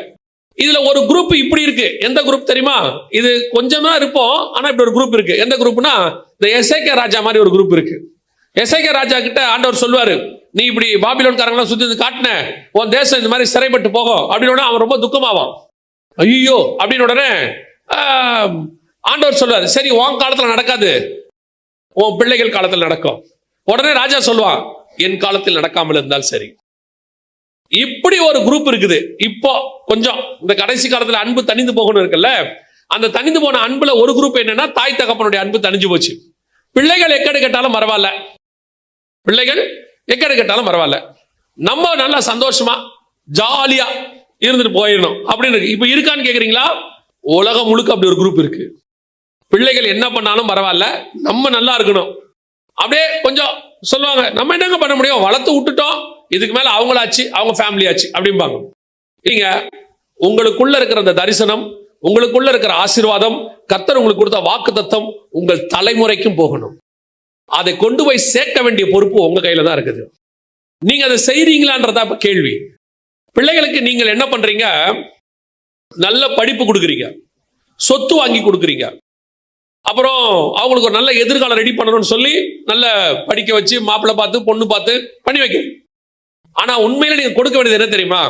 இதுல ஒரு குரூப் இப்படி இருக்கு. எந்த குரூப் தெரியுமா? இது கொஞ்சமா இருப்போம், ஆனா இப்படி ஒரு குரூப் இருக்கு. எந்த குரூப்னா, இந்த எசேக்கியா ராஜா மாதிரி ஒரு குரூப் இருக்கு. எசேக்கியா ராஜா கிட்ட ஆண்டவர் சொல்லுவாரு, நீ இப்படி பாபிலோன்காரங்களாம் சுத்தி காட்டின, உன் தேசம் இந்த மாதிரி சிறைப்பட்டு போகும் அப்படின்னு. அவன் ரொம்ப துக்கமாவான். ஐயோ அப்படின்னு உடனே ஆண்டவர் சொல்லுவாரு, சரி உன் காலத்துல நடக்காது, உன் பிள்ளைகள் காலத்தில் நடக்கும். உடனே ராஜா சொல்லுவான், என் காலத்தில் நடக்காமல் இருந்தால் சரி. இப்படி ஒரு குரூப் இருக்குது. இப்போ கொஞ்சம் இந்த கடைசி காலத்துல அன்பு தனிந்து போகணும் இருக்குல்ல, அந்த தனிந்து போன அன்புல ஒரு குரூப் என்னன்னா, தாய் தகப்பனுடைய அன்பு தனிஞ்சு போச்சு. பிள்ளைகள் எக்கடு கேட்டாலும் பரவாயில்ல, பிள்ளைகள் எக்கடு கேட்டாலும் பரவாயில்ல, நம்ம நல்லா சந்தோஷமா ஜாலியா இருந்துட்டு போயிடணும் அப்படின்னு இருக்கு. இப்ப இருக்கான்னு கேக்குறீங்களா? உலகம் முழுக்க அப்படி ஒரு குரூப் இருக்கு. பிள்ளைகள் என்ன பண்ணாலும் பரவாயில்ல, நம்ம நல்லா இருக்கணும். அப்படியே கொஞ்சம் சொல்லுவாங்க, நம்ம என்னங்க பண்ண முடியும், வளர்த்து விட்டுட்டோம், இதுக்கு மேல அவங்களாச்சு, அவங்க ஃபேமிலி ஆச்சு அப்படிம்பாங்க. நீங்க உங்களுக்குள்ள இருக்கிற அந்த தரிசனம், உங்களுக்குள்ள இருக்கிற ஆசீர்வாதம், கர்த்தர் உங்களுக்கு கொடுத்த வாக்குத்தத்தம் உங்கள் தலைமுறைக்கும் போகணும். அதை கொண்டு போய் சேர்க்க வேண்டிய பொறுப்பு உங்க கையில தான் இருக்குது. நீங்க அதை செய்றீங்களான்றதா இப்ப கேள்வி. பிள்ளைகளுக்கு நீங்கள் என்ன பண்றீங்க? நல்ல படிப்பு கொடுக்குறீங்க, சொத்து வாங்கி கொடுக்குறீங்க, அப்புறம் அவங்களுக்கு ஒரு நல்ல எதிர்காலம் ரெடி பண்ணணும்னு சொல்லி நல்ல படிக்க வச்சு மாப்பிள்ளை பார்த்து பொண்ணு பார்த்து பண்ணி வைக்க. ஆனா உண்மையில நீங்க கொடுக்க வேண்டியது என்ன தெரியுமா?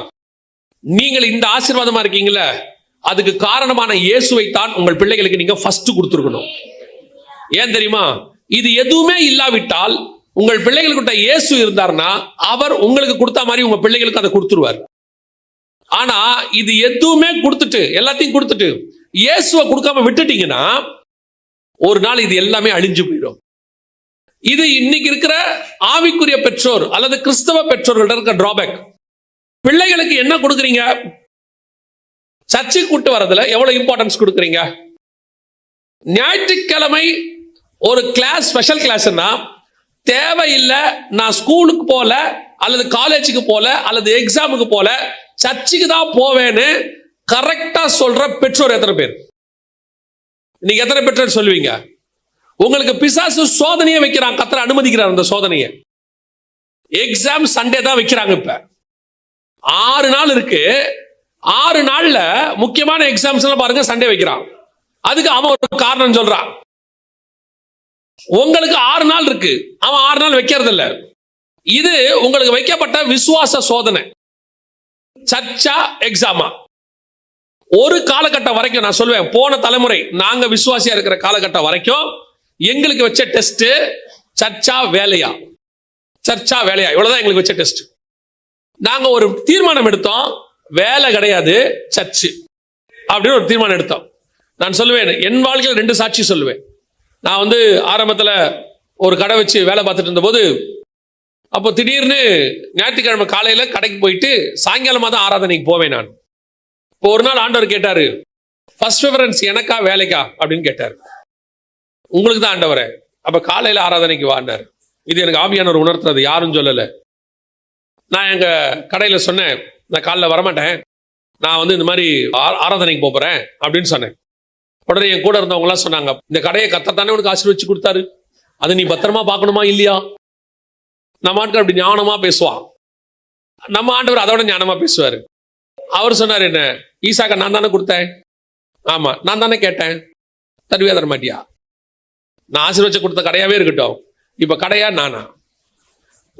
நீங்கள் இந்த ஆசீர்வாதமா இருக்கீங்களா, அதுக்கு காரணமான இயேசுவை தான் உங்கள் பிள்ளைகளுக்கு நீங்க ஃபர்ஸ்ட் கொடுத்துருக்கணும். ஏன் தெரியுமா? இது எதுவுமே இல்லாவிட்டால் உங்கள் பிள்ளைகளுக்கிட்ட இயேசு இருந்தார்னா அவர் உங்களுக்கு கொடுத்த மாதிரி உங்க பிள்ளைகளுக்கு அதை கொடுத்துருவார். ஆனா இது எதுவுமே கொடுத்துட்டு, எல்லாத்தையும் கொடுத்துட்டு இயேசுவை கொடுக்காம விட்டுட்டீங்கன்னா ஒரு நாள் இது எல்லாமே அழிஞ்சு போயிடும். இது இன்னைக்கு இருக்கிற ஆவிக்குரிய பெற்றோர் அல்லது கிறிஸ்தவ பெற்றோர்கள்ட்ட இருக்க டிராபேக். பிள்ளைகளுக்கு என்ன கொடுக்குறீங்க? சர்ச்சைக்கு கூட்டு வரதுல எவ்வளவு இம்பார்ட்டன்ஸ் கொடுக்குறீங்க? ஞாயிற்றுக்கிழமை ஒரு கிளாஸ், ஸ்பெஷல் கிளாஸ்னா தேவையில்லை, நான் ஸ்கூலுக்கு போல அல்லது காலேஜுக்கு போல அல்லது எக்ஸாமுக்கு போல சர்ச்சுக்கு தான் போவேன்னு கரெக்டா சொல்ற பெற்றோர் எத்தனை பேர்? நீங்க எத்தனை பெற்றோர் சொல்லுவீங்க? உங்களுக்கு பிசாசு சோதனையை வைக்கிறான், கர்த்தர் அனுமதிக்கிறார் அந்த சோதனையை. எக்ஸாம் சண்டே தான் வைக்கிறாங்க. இப்ப 6 நாள் இருக்கு, 6 நாள்ல முக்கியமான எக்ஸாம்ஸ் எல்லாம் பாருங்க சண்டே வைக்கிறான். அதுக்கு அவன் ஒரு காரணம் சொல்றான். உங்களுக்கு 6 நாள் இருக்கு, அவன் 6 நாள் வைக்கிறது இல்ல. இது உங்களுக்கு வைக்கப்பட்ட விசுவாச சோதனை. சர்ச்சா எக்ஸாமா? ஒரு காலகட்டம் வரைக்கும் நான் சொல்லுவேன், போன தலைமுறை நாங்க விசுவாசியா இருக்கிற காலகட்டம் வரைக்கும் எங்களுக்கு வச்ச டெஸ்ட் சர்ச்சா வேலையா, சர்ச்சா வேலையா, இவ்வளவுதான் எங்களுக்கு வச்ச டெஸ்ட். நாங்க ஒரு தீர்மானம் எடுத்தோம், வேலை கிடையாது சர்ச்சு அப்படின்னு ஒரு தீர்மானம் எடுத்தோம். நான் சொல்லுவேன், என் வாழ்க்கையில் 2 சாட்சி சொல்லுவேன். நான் ஆரம்பத்தில் ஒரு கடை வச்சு வேலை பார்த்துட்டு இருந்தபோது, அப்போ திடீர்னு ஞாயிற்றுக்கிழமை காலையில கடைக்கு போயிட்டு சாயங்காலமா தான் ஆராதனைக்கு போவேன் நான். இப்போ ஒரு நாள் ஆண்டவர் கேட்டாரு, ஃபர்ஸ்ட் ப்ரிஃபரன்ஸ் எனக்கா வேலைக்கா அப்படின்னு கேட்டாரு. உங்களுக்கு தான் ஆண்டவரே, அப்ப காலையில ஆராதனைக்கு வாண்டாரு. இது எனக்கு ஆவியானவர் உணர்த்துறது, யாரும் சொல்லல. நான் எங்க கடையில சொன்னேன், நான் காலைல வரமாட்டேன், நான் வந்து இந்த மாதிரி ஆராதனைக்கு போறேன் அப்படின்னு சொன்னேன். உடனே என் கூட இருந்தவங்க எல்லாம் சொன்னாங்க, இந்த கடையை கர்த்தர் தானே உனக்கு ஆசீர்வதிச்சு கொடுத்தாரு, அதை நீ பத்திரமா பார்க்கணுமா இல்லையா? நம்ம ஆட்கள் அப்படி ஞானமா பேசுவான், நம்ம ஆண்டவர் அதோட ஞானமா பேசுவாரு. அவர் சொன்னார், என்ன ஈசாக்க நான் தானே கொடுத்தேன், ஆமா நான் தானே கேட்டேன், தருவியா தர மாட்டியா? நான் ஆசீர்வதிச்சு கொடுத்த கடையாவே இருக்கட்டும், இப்ப கடையா நானா?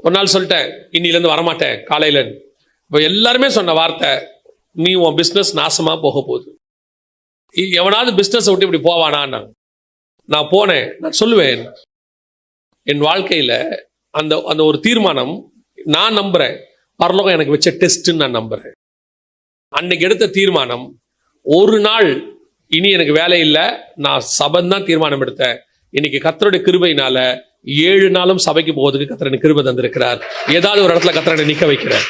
ஒரு நாள் சொல்லிட்டேன், இன்னிலேருந்து வரமாட்டேன் காலையில. இப்போ எல்லாருமே சொன்ன வார்த்தை, நீ உன் பிஸ்னஸ் நாசமா போக போகுது. எவனாவது பிஸ்னஸ் விட்டு இப்படி போவானா? நான் போனேன். நான் சொல்லுவேன், என் வாழ்க்கையில அந்த அந்த ஒரு தீர்மானம் நான் நம்புறேன், பரலோகம் எனக்கு வச்ச டெஸ்ட்ன்னு நான் நம்புறேன். அன்னைக்கு எடுத்த தீர்மானம், ஒரு நாள் இனி எனக்கு வேலை இல்லை, நான் சபைதான் தீர்மானம் எடுத்தேன். இன்னைக்கு கர்த்தருடைய கிருபையினால 7 நாளும் சபைக்கு போவதுக்கு கர்த்தர் எனக்கு கிருபை தந்திருக்கிறார். ஏதாவது ஒரு இடத்துல கர்த்தரை நிக்க வைக்கிறார்.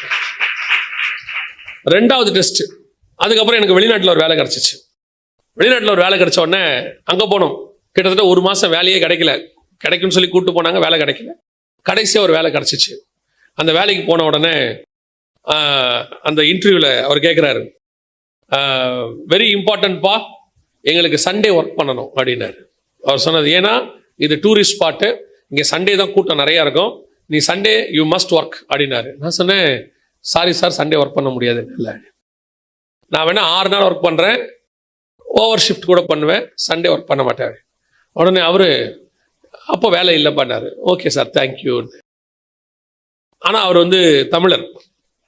2வது டெஸ்ட். அதுக்கப்புறம் எனக்கு வெளிநாட்டில் ஒரு வேலை கிடைச்சிச்சு. வெளிநாட்டில் ஒரு வேலை கிடைச்ச உடனே அங்கே போனோம். கிட்டத்தட்ட 1 மாசம் வேலையே கிடைக்கல. கிடைக்கும்னு சொல்லி கூப்பிட்டு போனாங்க, வேலை கிடைக்கல. கடைசியாக ஒரு வேலை கிடைச்சிச்சு. அந்த வேலைக்கு போன உடனே அந்த இன்டர்வியூவில் அவர் கேட்குறாரு, வெரி இம்பார்ட்டன்ட்பா, எங்களுக்கு சண்டே ஒர்க் பண்ணணும் அப்படின்னாரு. அவர் சொன்னது, ஏன்னா இது டூரிஸ்ட் ஸ்பாட்டு, இங்கே சண்டே தான் கூட்டம் நிறையா இருக்கும், நீ சண்டே யூ மஸ்ட் ஒர்க் அப்படின்னாரு. நான் சொன்னேன், சாரி சார், சண்டே ஒர்க் பண்ண முடியாது, இல்லை நான் வேணா 6 நாள் ஒர்க் பண்ணுறேன், ஓவர் ஷிஃப்ட் கூட பண்ணுவேன், சண்டே ஒர்க் பண்ண மாட்டேன். உடனே அவரு, அப்போ வேலை இல்லை பண்ணாரு. Okay sir, thank you. ஆனால் அவர் வந்து தமிழர்.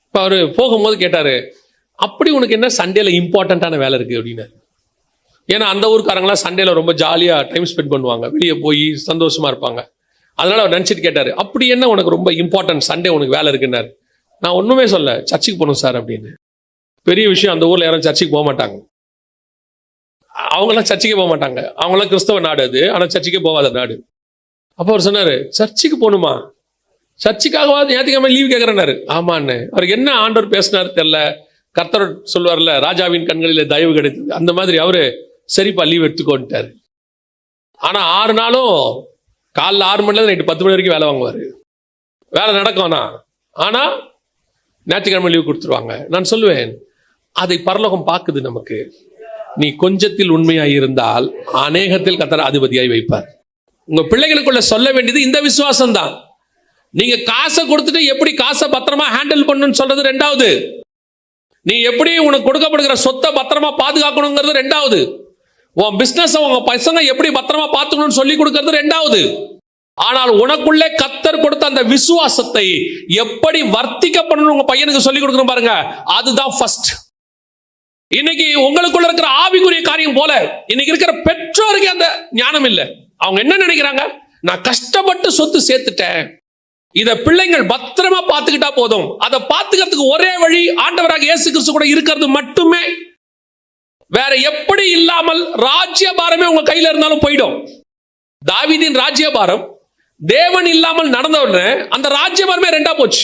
இப்போ அவர் போகும்போது கேட்டார், அப்படி உனக்கு என்ன சண்டேல இம்பார்ட்டண்ட்டான வேலை இருக்குது அப்படின்னாரு. ஏன்னா அந்த ஊருக்காரங்களாம் சண்டேல ரொம்ப ஜாலியாக டைம் ஸ்பெண்ட் பண்ணுவாங்க, வெளியே போய் சந்தோஷமா இருப்பாங்க. அதனால அவர் நினச்சிட்டு கேட்டார், அப்படி என்ன உனக்கு ரொம்ப இம்பார்ட்டன்ட் சண்டே உனக்கு வேலை இருக்குன்னாரு. நான் ஒன்றுமே சொல்ல, சர்ச்சுக்கு போகணும் சார் அப்படின்னு. பெரிய விஷயம், அந்த ஊரில் யாரும் சர்ச்சுக்கு போக மாட்டாங்க, அவங்களாம் சர்ச்சுக்கே போக மாட்டாங்க. அவங்களாம் கிறிஸ்தவ நாடு அது, ஆனால் சர்ச்சுக்கே போகாத நாடு. அப்போ அவர் சொன்னார், சர்ச்சுக்கு போகணுமா? சர்ச்சுக்காகவாது ஞாயிற்றுக்கிழமை லீவ் கேட்குறேன்னாரு. ஆமான்னு. அவருக்கு என்ன ஆண்டவர் பேசினார் தெரியல. கர்த்தர் சொல்லுவார்ல, ராஜாவின் கண்களில் தயவு கிடைத்தது, அந்த மாதிரி அவரு சரிப்பா லீவ் எடுத்துக்கோன்ட்டாரு. ஆனால் 6 நாளும் காலைல 6 மணிலேருந்து நைட்டு 10 மணி வரைக்கும் வேலை வாங்குவார். வேலை நடக்கும்னா, ஆனால் ஞாயிற்றுக்கிழமை லீவ் கொடுத்துருவாங்க. நான் சொல்லுவேன், அதை பரலோகம் பார்க்குது நமக்கு. நீ கொஞ்சத்தில் உண்மையாய் இருந்தால் அநேகத்தில் கர்த்தர் அதிபதியாய் வைப்பார். உங்க பிள்ளைகளுக்குள்ள சொல்ல வேண்டியது இந்த விசுவாசம் தான். நீங்க காசை கொடுத்துட்டு எப்படி காசை பத்திரமா ஹேண்டில் பண்ணணும்னு சொல்றது 2வது. நீ எப்படி உனக்கு கொடுக்கப்படுகிற சொத்தை பத்திரமா பாதுகாக்கணுங்கிறது 2வது. உன் பிசினஸ் உங்க பசங்க எப்படி பத்திரமா பார்த்துக்கணும்னு சொல்லி கொடுக்கறது 2வது. ஆனால் உனக்குள்ளே கர்த்தர் கொடுத்த அந்த விசுவாசத்தை எப்படி வர்த்திக்கப்படணும் உங்க பையனுக்கு சொல்லி கொடுக்கணும் பாருங்க, அதுதான் ஃபர்ஸ்ட். இன்னைக்கு உங்களுக்குள்ள இருக்கிற ஆவிக்குரிய காரியம் போல இன்னைக்கு இருக்கிற பெற்றோருக்கு அந்த ஞானம் இல்லை. அவங்க என்ன நினைக்கிறாங்க, நான் கஷ்டப்பட்டு சொத்து சேர்த்துட்டேன், இத பிள்ளைங்கள் பத்திரமா பார்த்துக்கிட்டா போதும். அதை பார்த்துக்கிறதுக்கு ஒரே வழி ஆண்டவராக இயேசு கிறிஸ்து கூட இருக்கிறது மட்டுமே. வேற எப்படி இல்லாமல் ராஜ்யபாரமே உங்க கையில இருந்தாலும் போயிடும். தாவீதின் ராஜ்யபாரம் தேவன் இல்லாமல் நடந்த உடனே அந்த ராஜ்யபாரமே 2ஆ போச்சு.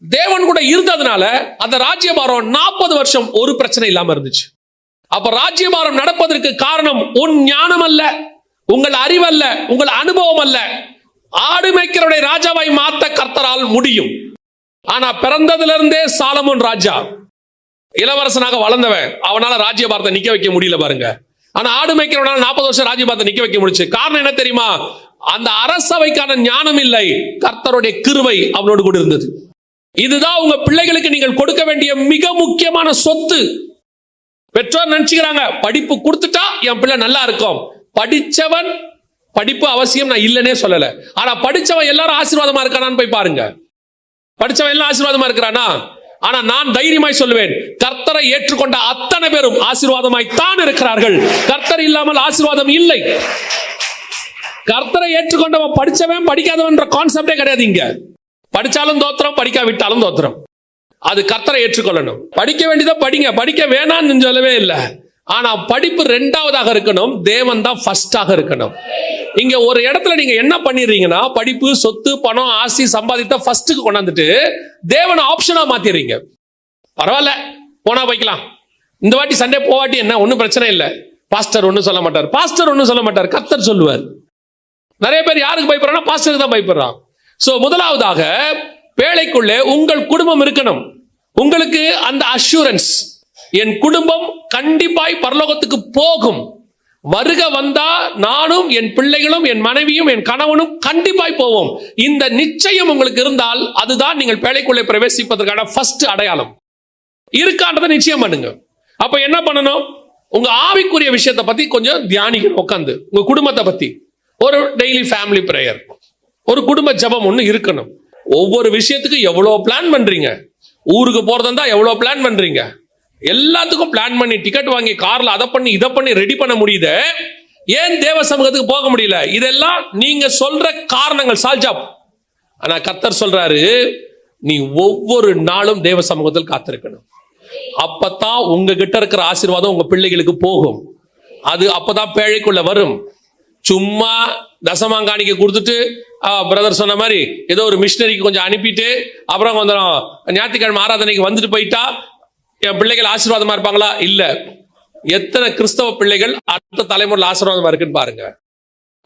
தேவன் கூட இருந்ததுனால அந்த ராஜ்யபாரம் 40 வருஷம் ஒரு பிரச்சனை இல்லாம இருந்துச்சு. அப்ப ராஜ்யபாரம் நடப்பதற்கு காரணம் உன் ஞானம் அல்ல, உங்கள் அறிவல்ல, உங்கள் அனுபவம் அல்ல. ஆடு மேய்க்கிறவனை ராஜாவாய் மாத்த கர்த்தரால் முடியும். ஆனா பிறந்ததிலிருந்தே சாலமோன் ராஜா, இளவரசனாக வளர்ந்தவன், அவனால ராஜ்யபாரத்தை நிக்க வைக்க முடியல பாருங்க. ஆனா ஆடு மேய்க்கிறவனால 40 வருஷம் ராஜ்யபாரத்தை நிக்க வைக்க முடிச்சு. காரணம் என்ன தெரியுமா? அந்த அரசவைக்கான ஞானம் இல்லை, கர்த்தருடைய கிருபை அவனோடு கூட இருந்தது. இதுதான் உங்க பிள்ளைகளுக்கு நீங்கள் கொடுக்க வேண்டிய மிக முக்கியமான சொத்து. பெற்றோர் நினைச்சுக்கிறாங்க, படிப்பு கொடுத்துட்டா என் பிள்ளை நல்லா இருக்கும். படிச்சவன், படிப்பு அவசியம் நான் இல்லைன்னே சொல்லல, ஆனா படிச்சவன் எல்லாரும் ஆசீர்வாதமா இருக்கானான்னு போய் பாருங்க. படிச்சவன் எல்லாம் ஆசீர்வாதமா இருக்கிறானா? ஆனா நான் தைரியமாய் சொல்லுவேன், கர்த்தரை ஏற்றுக்கொண்ட அத்தனை பேரும் ஆசீர்வாதமாய் தான் இருக்கிறார்கள். கர்த்தர் இல்லாமல் ஆசீர்வாதம் இல்லை. கர்த்தரை ஏற்றுக்கொண்டவன் படிச்சவன் படிக்காதவன் கான்செப்டே கிடையாது. இங்க படிச்சாலும் தோத்திரம், படிக்காவிட்டாலும் தோத்திரம். அது கர்த்தரை ஏற்றுக்கொள்ளணும். படிக்க வேண்டியதை படிங்க, படிக்க வேணாம்னு சொல்லவே இல்லை. ஆனா படிப்பு 2ஆவதாக இருக்கணும், தேவன் தான் ஃபர்ஸ்டாக இருக்கணும். இங்க ஒரு இடத்துல நீங்க என்ன பண்ணிடுறீங்கன்னா, படிப்பு, சொத்து, பணம், ஆசி, சம்பாதித்த ஃபர்ஸ்டுக்கு கொண்டாந்துட்டு தேவனை ஆப்ஷனா மாத்திடுறீங்க. பரவாயில்ல, போனா வைக்கலாம், இந்த வாட்டி சண்டே போவாட்டி என்ன, ஒன்னும் பிரச்சனை இல்லை. பாஸ்டர் ஒன்னும் சொல்ல மாட்டார், பாஸ்டர் ஒன்னும் சொல்ல மாட்டார், கர்த்தர் சொல்லுவார். நிறைய பேர் யாருக்கு பயப்படுறாங்கன்னா பாஸ்டருக்கு தான் பயப்படுறான். சோ முதலாவதாக பேழைக்குள்ளே உங்கள் குடும்பம் இருக்கணும். உங்களுக்கு அந்த அஷூரன்ஸ், என் குடும்பம் கண்டிப்பாய் பரலோகத்துக்கு போகும், வருக வந்தா நானும் என் பிள்ளைகளும் என் மனைவியும் என் கணவனும் கண்டிப்பாய் போவோம். இந்த நிச்சயம் உங்களுக்கு இருந்தால் அதுதான் நீங்கள் பேழைக்குள்ளே பிரவேசிப்பதற்கான ஃபர்ஸ்ட் அடையாளம். இருக்கான்றதை நிச்சயம் பண்ணுங்க. அப்ப என்ன பண்ணணும்? உங்க ஆவிக்குரிய விஷயத்தை பத்தி கொஞ்சம் தியானிக்கணும். உட்காந்து உங்க குடும்பத்தை பத்தி ஒரு டெய்லி ஃபேமிலி பிரேயர், ஒரு குடும்ப ஜெபம் ஒண்ணு இருக்கணும். ஒவ்வொரு விஷயத்துக்கு எவ்வளவு பிளான் பண்றீங்க? ஊருக்கு போறதா எவ்வளவு பிளான் பண்றீங்க? எல்லாத்துக்கும் பிளான் பண்ணி டிக்கெட் வாங்கி கார்ல அதை பண்ணி இதை பண்ணி ரெடி பண்ண முடியுது, ஏன் தேவ சமூகத்துக்கு போக முடியல? இதெல்லாம் நீங்க சொல்ற காரணங்கள் சால்ஜாப். ஆனா கர்த்தர் சொல்றாரு, நீ ஒவ்வொரு நாளும் தேவ சமூகத்தில் காத்திருக்கணும். அப்பதான் உங்ககிட்ட இருக்கிற ஆசீர்வாதம் உங்க பிள்ளைகளுக்கு போகும். அது அப்பதான் பேழைக்குள்ள வரும். சும்மா தசமாங்காணிக்க கொடுத்துட்டு பிரதர் சொன்ன மாதிரி ஏதோ ஒரு மிஷினரிக்கு கொஞ்சம் அனுப்பிட்டு அப்புறம் கொஞ்சம் ஞாயிற்றுக்கிழமை ஆராதனைக்கு வந்துட்டு போயிட்டா என் பிள்ளைகள் ஆசீர்வாதமா இருப்பாங்களா? இல்ல. எத்தனை கிறிஸ்தவ பிள்ளைகள் அடுத்த தலைமுறையில் ஆசீர்வாதமா இருக்குன்னு பாருங்க.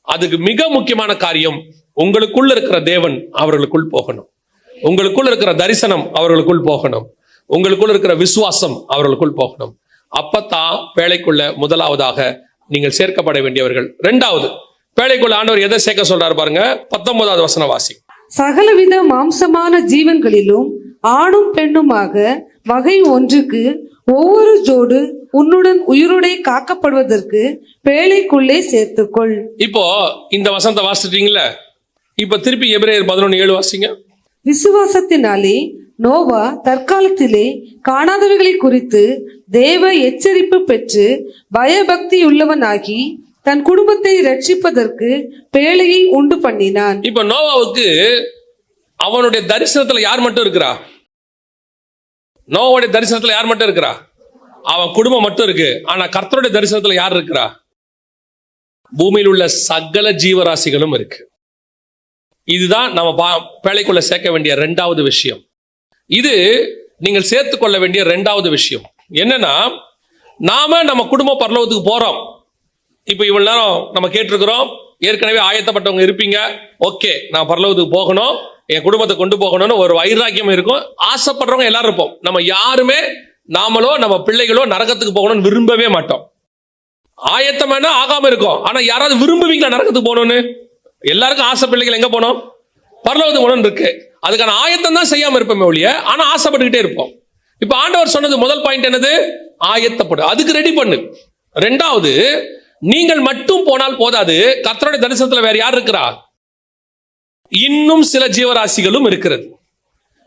அதுக்கு மிக முக்கியமான காரியம், உங்களுக்குள்ள இருக்கிற தேவன் அவர்களுக்குள் போகணும், உங்களுக்குள்ள இருக்கிற தரிசனம் அவர்களுக்குள் போகணும், உங்களுக்குள்ள இருக்கிற விசுவாசம் அவர்களுக்குள் போகணும். அப்பத்தான் பேழைக்குள்ள முதலாவதாக நீங்கள் சேர்க்கப்பட வேண்டியவர்கள். இரண்டாவது, பேழைக்குள்ள ஆண்டவர் எதை சேர்க்க சொல்றாரு பாருங்க. 19வது வசனம் வாசி. சகலவித மாம்சமான ஜீவன்களிலும் ஆணும் பெண்ணுமாக வகை ஒன்றுக்கு ஒவ்வொரு ஜோடு உன்னுடன் உயிருடைய காக்கப்படுவதற்கு பேழைக்குள்ளே சேர்த்துக்கொள். இப்போ இந்த வசனத்தை வாசிட்டீங்களா? இப்ப திருப்பி எபிரேயர் 11:7 வாசிங்க. விசுவாசத்தினாலே நோவா தற்காலத்திலே காணாதவைகளை குறித்து தேவ எச்சரிப்பு பெற்று பயபக்தியுள்ளவனாகி தன் குடும்பத்தை ரட்சிப்பதற்கு பேழையை உண்டு பண்ணினான். இப்ப நோவாவுக்கு அவனுடைய தரிசனத்துல யார் மட்டும் இருக்கிறா? நோவாவுடைய தரிசனத்துல யார் மட்டும் இருக்கிறா? அவன் குடும்பம் மட்டும் இருக்கு. ஆனா கர்த்தருடைய தரிசனத்துல யார் இருக்கிறா? பூமியில் உள்ள சகல ஜீவராசிகளும் இருக்கு. இதுதான் நம்ம பேழைக்குள்ள சேர்க்க வேண்டிய இரண்டாவது விஷயம். இது நீங்கள் சேர்த்து கொள்ள வேண்டிய இரண்டாவது விஷயம் என்னன்னா, நாம நம்ம குடும்ப பரலோகத்துக்கு போறோம். இப்ப இவ்வளவு நேரம் நம்ம கேட்டிருக்கிறோம், ஏற்கனவே ஆயத்தப்பட்டவங்க இருப்பீங்க. ஓகே, நான் பரலோகத்துக்கு போகணும், என் குடும்பத்தை கொண்டு போகணும்னு ஒரு வைராக்கியம் இருக்கும். ஆசைப்படுறவங்க எல்லாரும் இருப்போம். நம்ம யாருமே நாமளோ நம்ம பிள்ளைகளோ நரகத்துக்கு போகணும்னு விரும்பவே மாட்டோம். ஆயத்தம் வேணா ஆகாம இருக்கும். ஆனா யாராவது விரும்புவீங்களா நரகத்துக்கு போகணும்னு? எல்லாருக்கும் ஆசை, பிள்ளைகள் எங்க போனோம்? பரலோகத்துக்கு போகணும்னு இருக்கு. அதுக்கான ஆயத்தம் தான் செய்யாம இருப்போமே ஒழிய, ஆனா ஆசைப்பட்டுக்கிட்டே இருப்போம். இப்ப ஆண்டவர் சொன்னது முதல் பாயிண்ட் என்னது? ஆயத்தப்படு, அதுக்கு ரெடி பண்ணு. ரெண்டாவது, நீங்கள் மட்டும் போனால் போதாது, கர்த்தருடைய தரிசனத்துல வேற யார் இருக்கிறா? இன்னும் சில ஜீவராசிகளும் இருக்கிறது.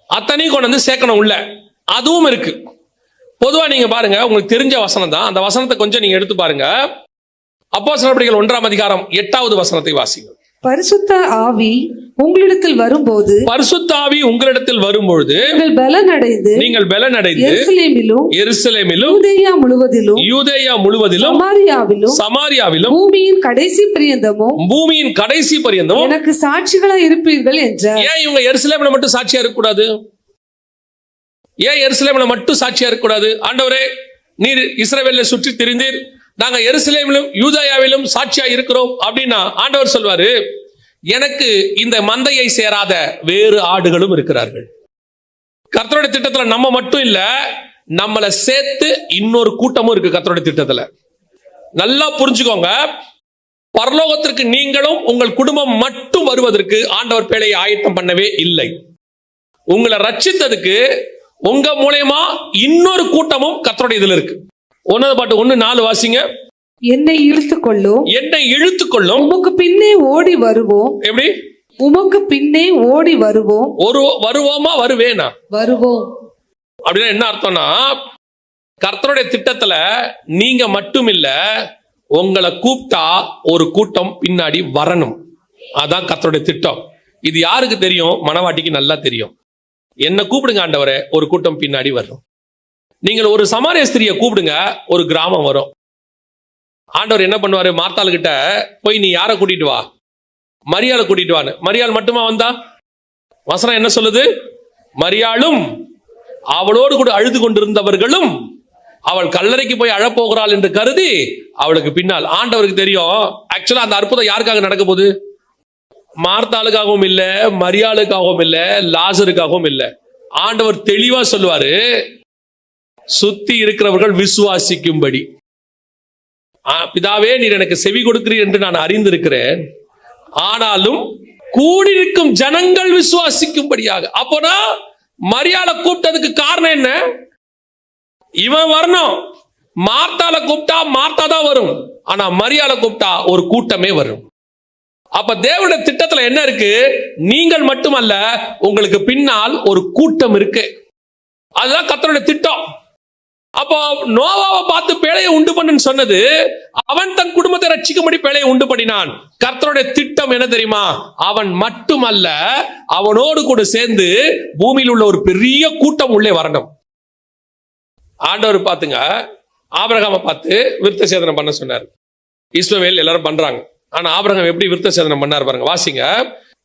அத்தனையும் கொண்டு வந்து சேர்க்கணும் உள்ள. அதுவும் இருக்கு. பொதுவா நீங்க பாருங்க, உங்களுக்கு தெரிஞ்ச வசனம் தான். அந்த வசனத்தை கொஞ்சம் நீங்க எடுத்து பாருங்க. அப்போஸ்தலர் நடபடிகள் 1ஆம் அதிகாரம் 8வது வசனத்தை வாசிங்க. பரிசுத்த ஆவி உங்களிடத்தில் வரும்போது, பரிசுத்த ஆவி உங்களிடத்தில் வரும்பொழுது நீங்கள் பலனடைந்து எருசலேமிலும் யூதேயா முழுவதிலும் சமாரியாவிலும் பூமியின் கடைசி பரியந்தமும் எனக்கு சாட்சிகளா இருப்பீர்கள் என்றார். ஏன் இவங்க எருசலேமில் மட்டும் சாட்சியா இருக்க கூடாது? ஏன் எருசலேமில் மட்டும் சாட்சியா இருக்க கூடாது? ஆண்டவரே, நீர் இஸ்ரவேலை சுற்றி திரிந்தீர், நாங்க எருசலேமிலும் யூதேயாவிலும் சாட்சியா இருக்கிறோம் அப்படின்னா ஆண்டவர் சொல்வாரு, எனக்கு இந்த மந்தையை சேராத வேறு ஆடுகளும் இருக்கிறார்கள். கர்த்தருடைய திட்டத்துல நம்ம மட்டும் இல்ல, நம்மளை சேர்த்து இன்னொரு கூட்டமும் இருக்கு கர்த்தருடைய திட்டத்துல. நல்லா புரிஞ்சுக்கோங்க. பரலோகத்திற்கு நீங்களும் உங்கள் குடும்பம் மட்டும் வருவதற்கு ஆண்டவர் பேழையை ஆயத்தம் பண்ணவே இல்லை. உங்களை ரட்சித்ததுக்கு உங்க மூலமா இன்னொரு கூட்டமும் கர்த்தருடைய இதுல இருக்கு. 1:4 வாசிங்க. என்னை இழுத்துக்கொள்ளும் உமக்கு பின்னே ஓடி வருவோம். எப்படி? உமக்கு பின்னே ஓடி வருவோம். வருவோமா வருவேனா? வருவோம். அப்படின்னா என்ன அர்த்தம்னா, கர்த்தருடைய திட்டத்துல நீங்க மட்டும் இல்ல, உங்களை கூப்பிட்டா ஒரு கூட்டம் பின்னாடி வரணும். அதான் கர்த்தருடைய திட்டம். இது யாருக்கு தெரியும்? மனவாட்டிக்கு நல்லா தெரியும். என்ன கூப்பிடுங்க ஆண்டவரே, ஒரு கூட்டம் பின்னாடி வரும். நீங்கள் ஒரு சமாரிய ஸ்திரியை கூப்பிடுங்க, ஒரு கிராமம் வரும். ஆண்டவர் என்ன பண்ணுவாரு? மார்த்தாள் கிட்ட போய் நீ யாரை கூட்டிட்டு வா? மரியாளை கூட்டிட்டு வான்னு. மரியாள் மட்டுமா வந்தா? வசனம் என்ன சொல்லுது? மரியாளும் அவளோடு கூட அழுது கொண்டிருந்தவர்களும் அவள் கல்லறைக்கு போய் அழப்போகிறாள் என்று கருதி அவளுக்கு பின்னால். ஆண்டவருக்கு தெரியும் ஆக்சுவலா அந்த அற்புதம் யாருக்காக நடக்க போகுது? மார்த்தாளுக்காகவும் இல்ல, மரியாளுக்காகவும் இல்ல, லாசருக்காகவும் இல்ல. ஆண்டவர் தெளிவா சொல்லுவாரு, சுத்தி இருக்கிறவர்கள் விசுவாசிக்கும்படி. பிதாவே, நீர் எனக்கு செவி கொடுக்கிறீர் என்று நான் அறிந்திருக்கிறேன், ஆனாலும் கூடியிருக்கும் ஜனங்கள் விசுவாசிக்கும்படியாக. அப்போனா மரியாதை கூப்பிட்டதுக்கு காரணம் என்ன? இவன் வரணும். மார்த்தால கூப்பிட்டா மார்த்தா தான் வரும், ஆனா மரியாதை கூப்பிட்டா ஒரு கூட்டமே வரும். அப்ப தேவனுடைய திட்டத்துல என்ன இருக்கு? நீங்கள் மட்டுமல்ல, உங்களுக்கு பின்னால் ஒரு கூட்டம் இருக்கு. அதுதான் கர்த்தருடைய திட்டம். அப்போ நோவாவை பார்த்து பேழையை உண்டு பண்ணுன்னு சொன்னது, அவன் தன் குடும்பத்தை ரட்சிக்கும்படி பேழையை உண்டு பண்ணினான். கர்த்தருடைய திட்டம் என்ன தெரியுமா? அவன் மட்டுமல்ல, அவனோடு கூட சேர்ந்து பூமியில் உள்ள ஒரு பெரிய கூட்டம் உள்ளே வரணும். ஆண்டவர் பாத்துங்க, ஆபிரகாமை பார்த்து விருத்த சேதனம் பண்ண சொன்னார். இஸ்மவேல் எல்லாரும் பண்றாங்க, ஆனா ஆபிரகாம் எப்படி விருத்த சேதனம் பண்ணார் பாருங்க. வாசிங்க,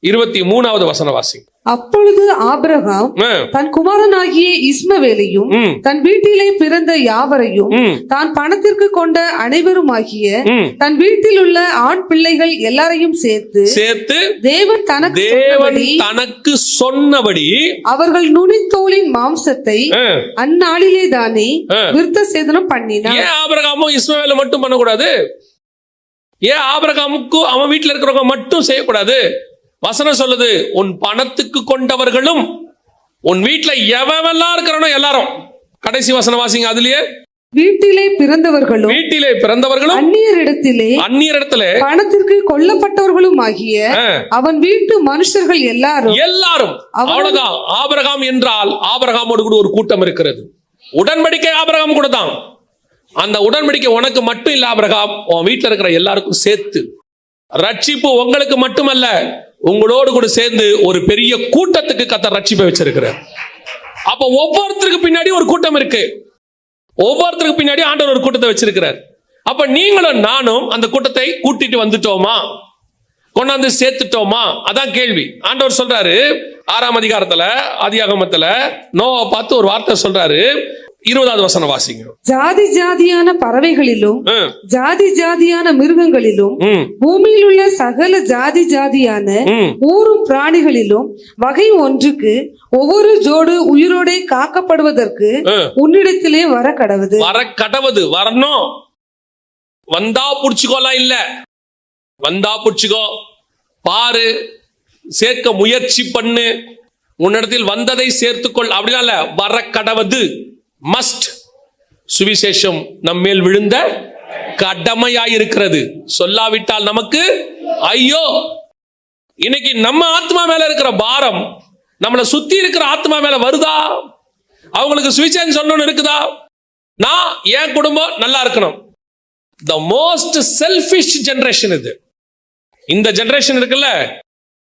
23வது வசனம் வாசிங்க. அப்பொழுது ஆபிரகாம் தன் குமாரனாகிய இஸ்மவேலையும் தன் வீட்டிலே பிறந்த யாவரையும் தான் பணத்திற்கு கொண்ட அனைவருமாகிய தன் வீட்டில் உள்ள ஆண் பிள்ளைகள் எல்லாரையும் சேர்த்து தேவன் தனக்கு சொன்னபடி அவர்கள் நுனித்தோலின் மாம்சத்தை அந்நாளிலே தானே விருத்த சேதனம் பண்ணினார். ஏன் ஆபிரகாமும் இஸ்மவேலை மட்டும் பண்ணக்கூடாது? ஏன் ஆபிரகாமுக்கு அவன் வீட்டில் இருக்கிறவங்க மட்டும் செய்யக்கூடாது? வசனம் சொல்லுது, உன் பணத்துக்கு கொண்டவர்களும் உன் வீட்டுல எவெல்லாம் இருக்கிறானோ எல்லாரும். கடைசி வசனம் வாசிங்க. அதுலயே வீட்டிலே பிறந்தவர்களும் அந்நியரிடத்திலே பணத்திற்கு கொல்லப்பட்டவர்களும் ஆகிய அவன் வீட்டு மனுஷர்கள் எல்லாரும். அவ்வளவுதான். ஆபிரகாம் என்றால் ஆபிரகாமோடு கூட ஒரு கூட்டம் இருக்கிறது. உடன்படிக்கை ஆபிரகாம் கூட தான். அந்த உடன்படிக்கை உனக்கு மட்டும் இல்ல ஆபிரகாம், உன் வீட்டுல இருக்கிற எல்லாருக்கும் சேர்த்து. ரட்சிப்பு உங்களுக்கு மட்டுமல்ல, உங்களோடு கூட சேர்ந்து ஒரு பெரிய கூட்டத்துக்கு கர்த்தர் ரட்சிப்பை வச்சிருக்கிறார். அப்ப ஒவ்வொருத்தருக்கு பின்னாடி ஒரு கூட்டம் இருக்கு. ஒவ்வொருத்தருக்கு பின்னாடி ஆண்டவர் ஒரு கூட்டத்தை வச்சிருக்கிறார். அப்ப நீங்களும் நானும் அந்த கூட்டத்தை கூட்டிட்டு வந்துட்டோமா, கொண்டாந்து சேர்த்துட்டோமா? அதான் கேள்வி. ஆண்டவர் சொல்றாரு 6ஆம் அதிகாரத்துல ஆதியாகமத்துல நோவாவை பார்த்து ஒரு வார்த்தை சொல்றாரு. 20வது வசனம் வாசிங்க. ஜாதி ஜாதியான பறவைகளிலும் ஜாதி ஜாதியான மிருகங்களிலும் பூமியில் உள்ள சகல ஜாதி ஜாதியான ஊரும் பிராணிகளிலும் வகை ஒன்றுக்கு ஒவ்வொரு ஜோடு உயிரோட காக்கப்படுவதற்கு உன்னிடத்திலே வர கடவுது. வரணும். வந்தா புடிச்சுக்கோலாம் இல்ல, வந்தா புடிச்சுக்கோ, பாரு, சேர்க்க முயற்சி பண்ணு, உன்னிடத்தில் வந்ததை சேர்த்துக்கொள் அப்படிலாம் இல்ல, வர கடவுது. மஸ்ட். சுவிசேஷம் நம்மேல் விழுந்த கடமையாயிருக்கிறது. சொல்லாவிட்டால் நமக்கு ஐயோ. இன்னைக்கு நம்ம ஆத்மா மேல இருக்கிற பாரம் நம்மளை சுத்தி இருக்கிற ஆத்மா மேல வருதா? அவங்களுக்கு சுவிசேஷம் சொல்லணும்னு இருக்குதா? நான் என் குடும்பம் நல்லா இருக்கணும். த மோஸ்ட் செல்ஃபிஷ் ஜெனரேஷன் இது. இந்த ஜெனரேஷன் இருக்குல்ல,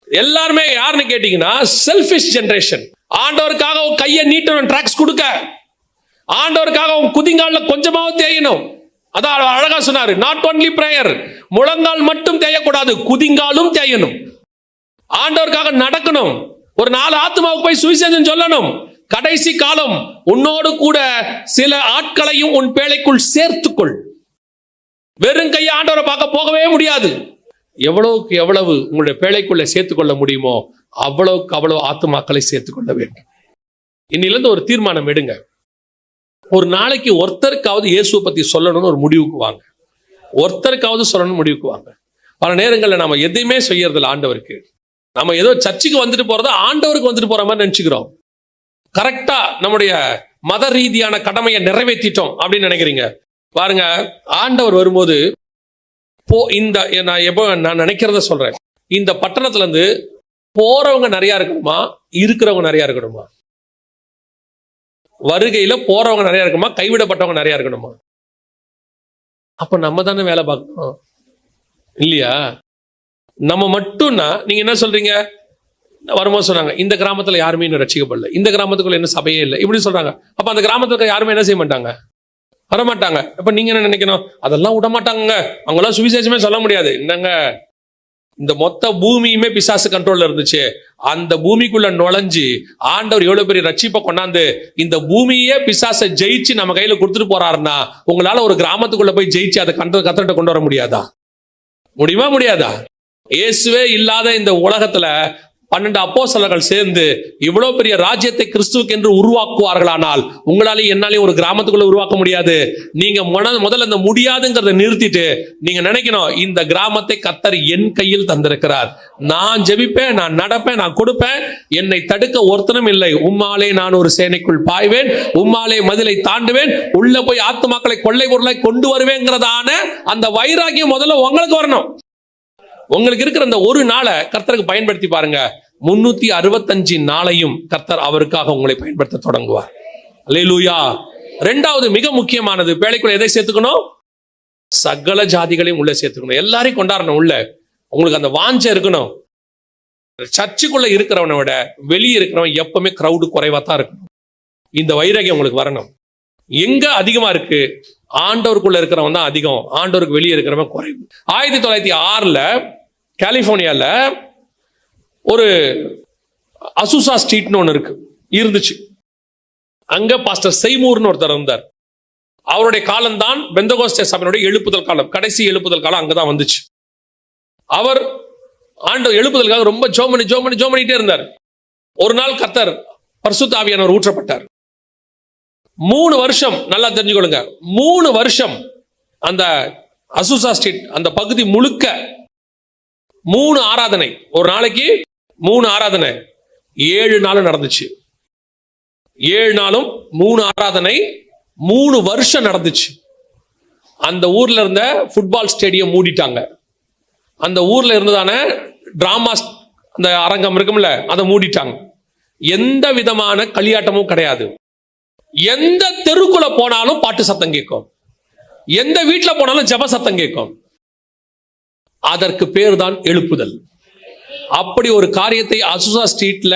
எல்லாருமே யாருன்னு கேட்டீங்கன்னா செல்ஃபிஷ் ஜெனரேஷன். ஆண்டவருக்காக கையை நீட்டணும், ட்ராக்ஸ் கொடுக்க. ஆண்டவருக்காக உன் குதிங்கால கொஞ்சமாவது தேயணும். அதான் அழகா சொன்னாரு, நாட் ஒன்லி பிரேயர், முழங்கால் மட்டும் தேயக்கூடாது, குதிங்காலும் தேயணும். ஆண்டவருக்காக நடக்கணும். ஒரு 4 ஆத்மாவுக்கு போய் சுவிசேஷம் சொல்லணும். கடைசி காலம் உன்னோடு கூட சில ஆட்களையும் உன் பேழைக்குள் சேர்த்துக்கொள். வெறும் கையை ஆண்டவரை பார்க்க போகவே முடியாது. எவ்வளவுக்கு எவ்வளவு உங்களுடைய பேழைக்குள்ள சேர்த்துக்கொள்ள முடியுமோ அவ்வளவுக்கு அவ்வளவு ஆத்மாக்களை சேர்த்துக்கொள்ள வேண்டும். இன்னிலிருந்து ஒரு தீர்மானம் எடுங்க. ஒரு நாளைக்கு ஒருத்தருக்காவது இயேசுவை பத்தி சொல்லணும்னு ஒரு முடிவுக்கு வாங்க. ஒருத்தருக்காவது சொல்லணும்னு முடிவுக்கு வாங்க. பல நேரங்களில் நம்ம எதையுமே செய்யறதில்ல ஆண்டவருக்கு. நம்ம ஏதோ சர்ச்சுக்கு வந்துட்டு போறத ஆண்டவருக்கு வந்துட்டு போற மாதிரி நினைச்சுக்கிறோம். கரெக்டா நம்முடைய மத ரீதியான கடமையை நிறைவேற்றிட்டோம் அப்படின்னு நினைக்கிறீங்க. பாருங்க, ஆண்டவர் வரும்போது நான் நினைக்கிறத சொல்றேன். இந்த பட்டணத்துல இருந்து போறவங்க நிறைய இருக்கணுமா, இருக்கிறவங்க நிறைய இருக்கணுமா? வருகையில போறவங்க நிறைய இருக்குமா, கைவிடப்பட்டவங்க நிறைய இருக்கணுமா? அப்ப நம்ம தானே வேலை பார்க்கணும் இல்லையா? நம்ம மட்டும்னா நீங்க என்ன சொல்றீங்க? வரும்போது சொன்னாங்க, இந்த கிராமத்துல யாருமே இன்னும் ரட்சிக்கப்படல, இந்த கிராமத்துக்குள்ள என்ன சபையே இல்லை, இப்படி சொல்றாங்க. அப்ப அந்த கிராமத்துக்கு யாருமே என்ன செய்ய மாட்டாங்க, வரமாட்டாங்க. அப்ப நீங்க என்ன நினைக்கணும்? அதெல்லாம் விட மாட்டாங்க, அவங்களாம் சுவிசேஷமே சொல்ல முடியாது. என்னங்க, இந்த மொத்த பூமியுமே பிசாசு கண்ட்ரோல்ல இருந்துச்சு. அந்த பூமிக்குள்ள நுழைஞ்சு ஆண்டவர் எவ்வளவு பெரிய ரட்சிப்பை கொண்டாந்து இந்த பூமியே பிசாசை ஜெயிச்சு நம்ம கையில கொடுத்துட்டு போறாருன்னா, உங்களால ஒரு கிராமத்துக்குள்ள போய் ஜெயிச்சு அதை கத்தர்கிட்ட கொண்டு வர முடியாதா? முடியுமா? முடியாதா? இயேசுவே இல்லாத இந்த உலகத்துல 12 அப்போஸ்தலர்கள் சேர்ந்து இவ்வளவு பெரிய ராஜ்யத்தை கிறிஸ்துவுக்கு என்று உருவாக்குவார்களானால் உங்களாலேயும் என்னாலையும் ஒரு கிராமத்துக்குள்ள உருவாக்க முடியாது. நீங்க முதல்ல இந்த முடியாதுங்கிறத நிறுத்திட்டு நீங்க நினைக்கணும், இந்த கிராமத்தை கர்த்தர் என் கையில் தந்திருக்கிறார். நான் ஜெபிப்பேன், நான் நடப்பேன், நான் கொடுப்பேன், என்னை தடுக்க ஒருத்தனும் இல்லை. உம்மாலே நான் ஒரு சேனைக்குள் பாய்வேன், உம்மாலே மதிலை தாண்டுவேன், உள்ள போய் ஆத்துமாக்களை கொள்ளை பொருளை கொண்டு வருவேங்கிறதான அந்த வைராக்கியம் முதல்ல உங்களுக்கு வரணும். உங்களுக்கு இருக்கிற அந்த ஒரு நாளை கர்த்தருக்கு பயன்படுத்தி பாருங்க. 365 நாளையும் கர்த்தர் அவருக்காக உங்களை பயன்படுத்த தொடங்குவார். அல்லேலூயா. இரண்டாவது மிக முக்கியமானது, பேழைக்குள்ள எதை சேர்த்துக்கணும்? சகல ஜாதிகளையும் உள்ள சேர்த்துக்கணும். எல்லாரையும் கொண்டாடணும். உள்ள உங்களுக்கு அந்த வாஞ்சை இருக்கணும். சர்ச்சுக்குள்ள இருக்கிறவனை விட வெளியே இருக்கிறவன் எப்பவுமே கிரௌடு குறைவா தான் இருக்கணும். இந்த வைராகியம் உங்களுக்கு வரணும். எங்க அதிகமா இருக்கு? ஆண்டவருக்குள்ள இருக்கிறவன் தான் அதிகம், ஆண்டவருக்கு வெளியே இருக்கிறவன் குறைவு. 1906 கலிபோர்னியால ஒரு அசுசா ஸ்ட்ரீட்னு ஒன்று இருந்துச்சு. அங்க பாஸ்டர் செய்மூர்னு ஒருத்தர் இருந்தார். அவருடைய காலம்தான் பெந்தகோஸ்தே சபையினுடைய எழுப்புதல் காலம், கடைசி எழுப்புதல் காலம் அங்கதான் வந்துச்சு. அவர் ஆண்டவர் எழுப்புதலுக்காக ரொம்ப ஜெபம் பண்ணிட்டே இருந்தார். ஒரு நாள் கர்த்தர் பரிசுத்த ஆவியானவர் ஊற்றப்பட்டார். 3 வருஷம், நல்லா தெரிஞ்சுக்கொள்ளுங்க, 3 வருஷம் அந்த அசுசா ஸ்ட்ரீட் அந்த பகுதி முழுக்க 3 ஆராதனை, ஒரு நாளைக்கு 3 ஆராதனை 7 நாளும் நடந்துச்சு. 7 நாளும் 3 ஆராதனை 3 வருஷம் நடந்துச்சு. அந்த ஊர்ல இருந்த ஃபுட்பால் ஸ்டேடியம் மூடிட்டாங்க. அந்த ஊர்ல இருந்ததான டிராமா அந்த அரங்கம் இருக்கும்ல, அதை மூடிட்டாங்க. எந்த விதமான களியாட்டமும் கிடையாது. எந்த தெருக்குள்ள போனாலும் பாட்டு சத்தம் கேட்கும், எந்த வீட்டுல போனாலும் ஜெப சத்தம் கேட்கும். அதற்கு பேர் தான் எழுப்புதல். அப்படி ஒரு காரியத்தை அசுசா ஸ்ட்ரீட்ல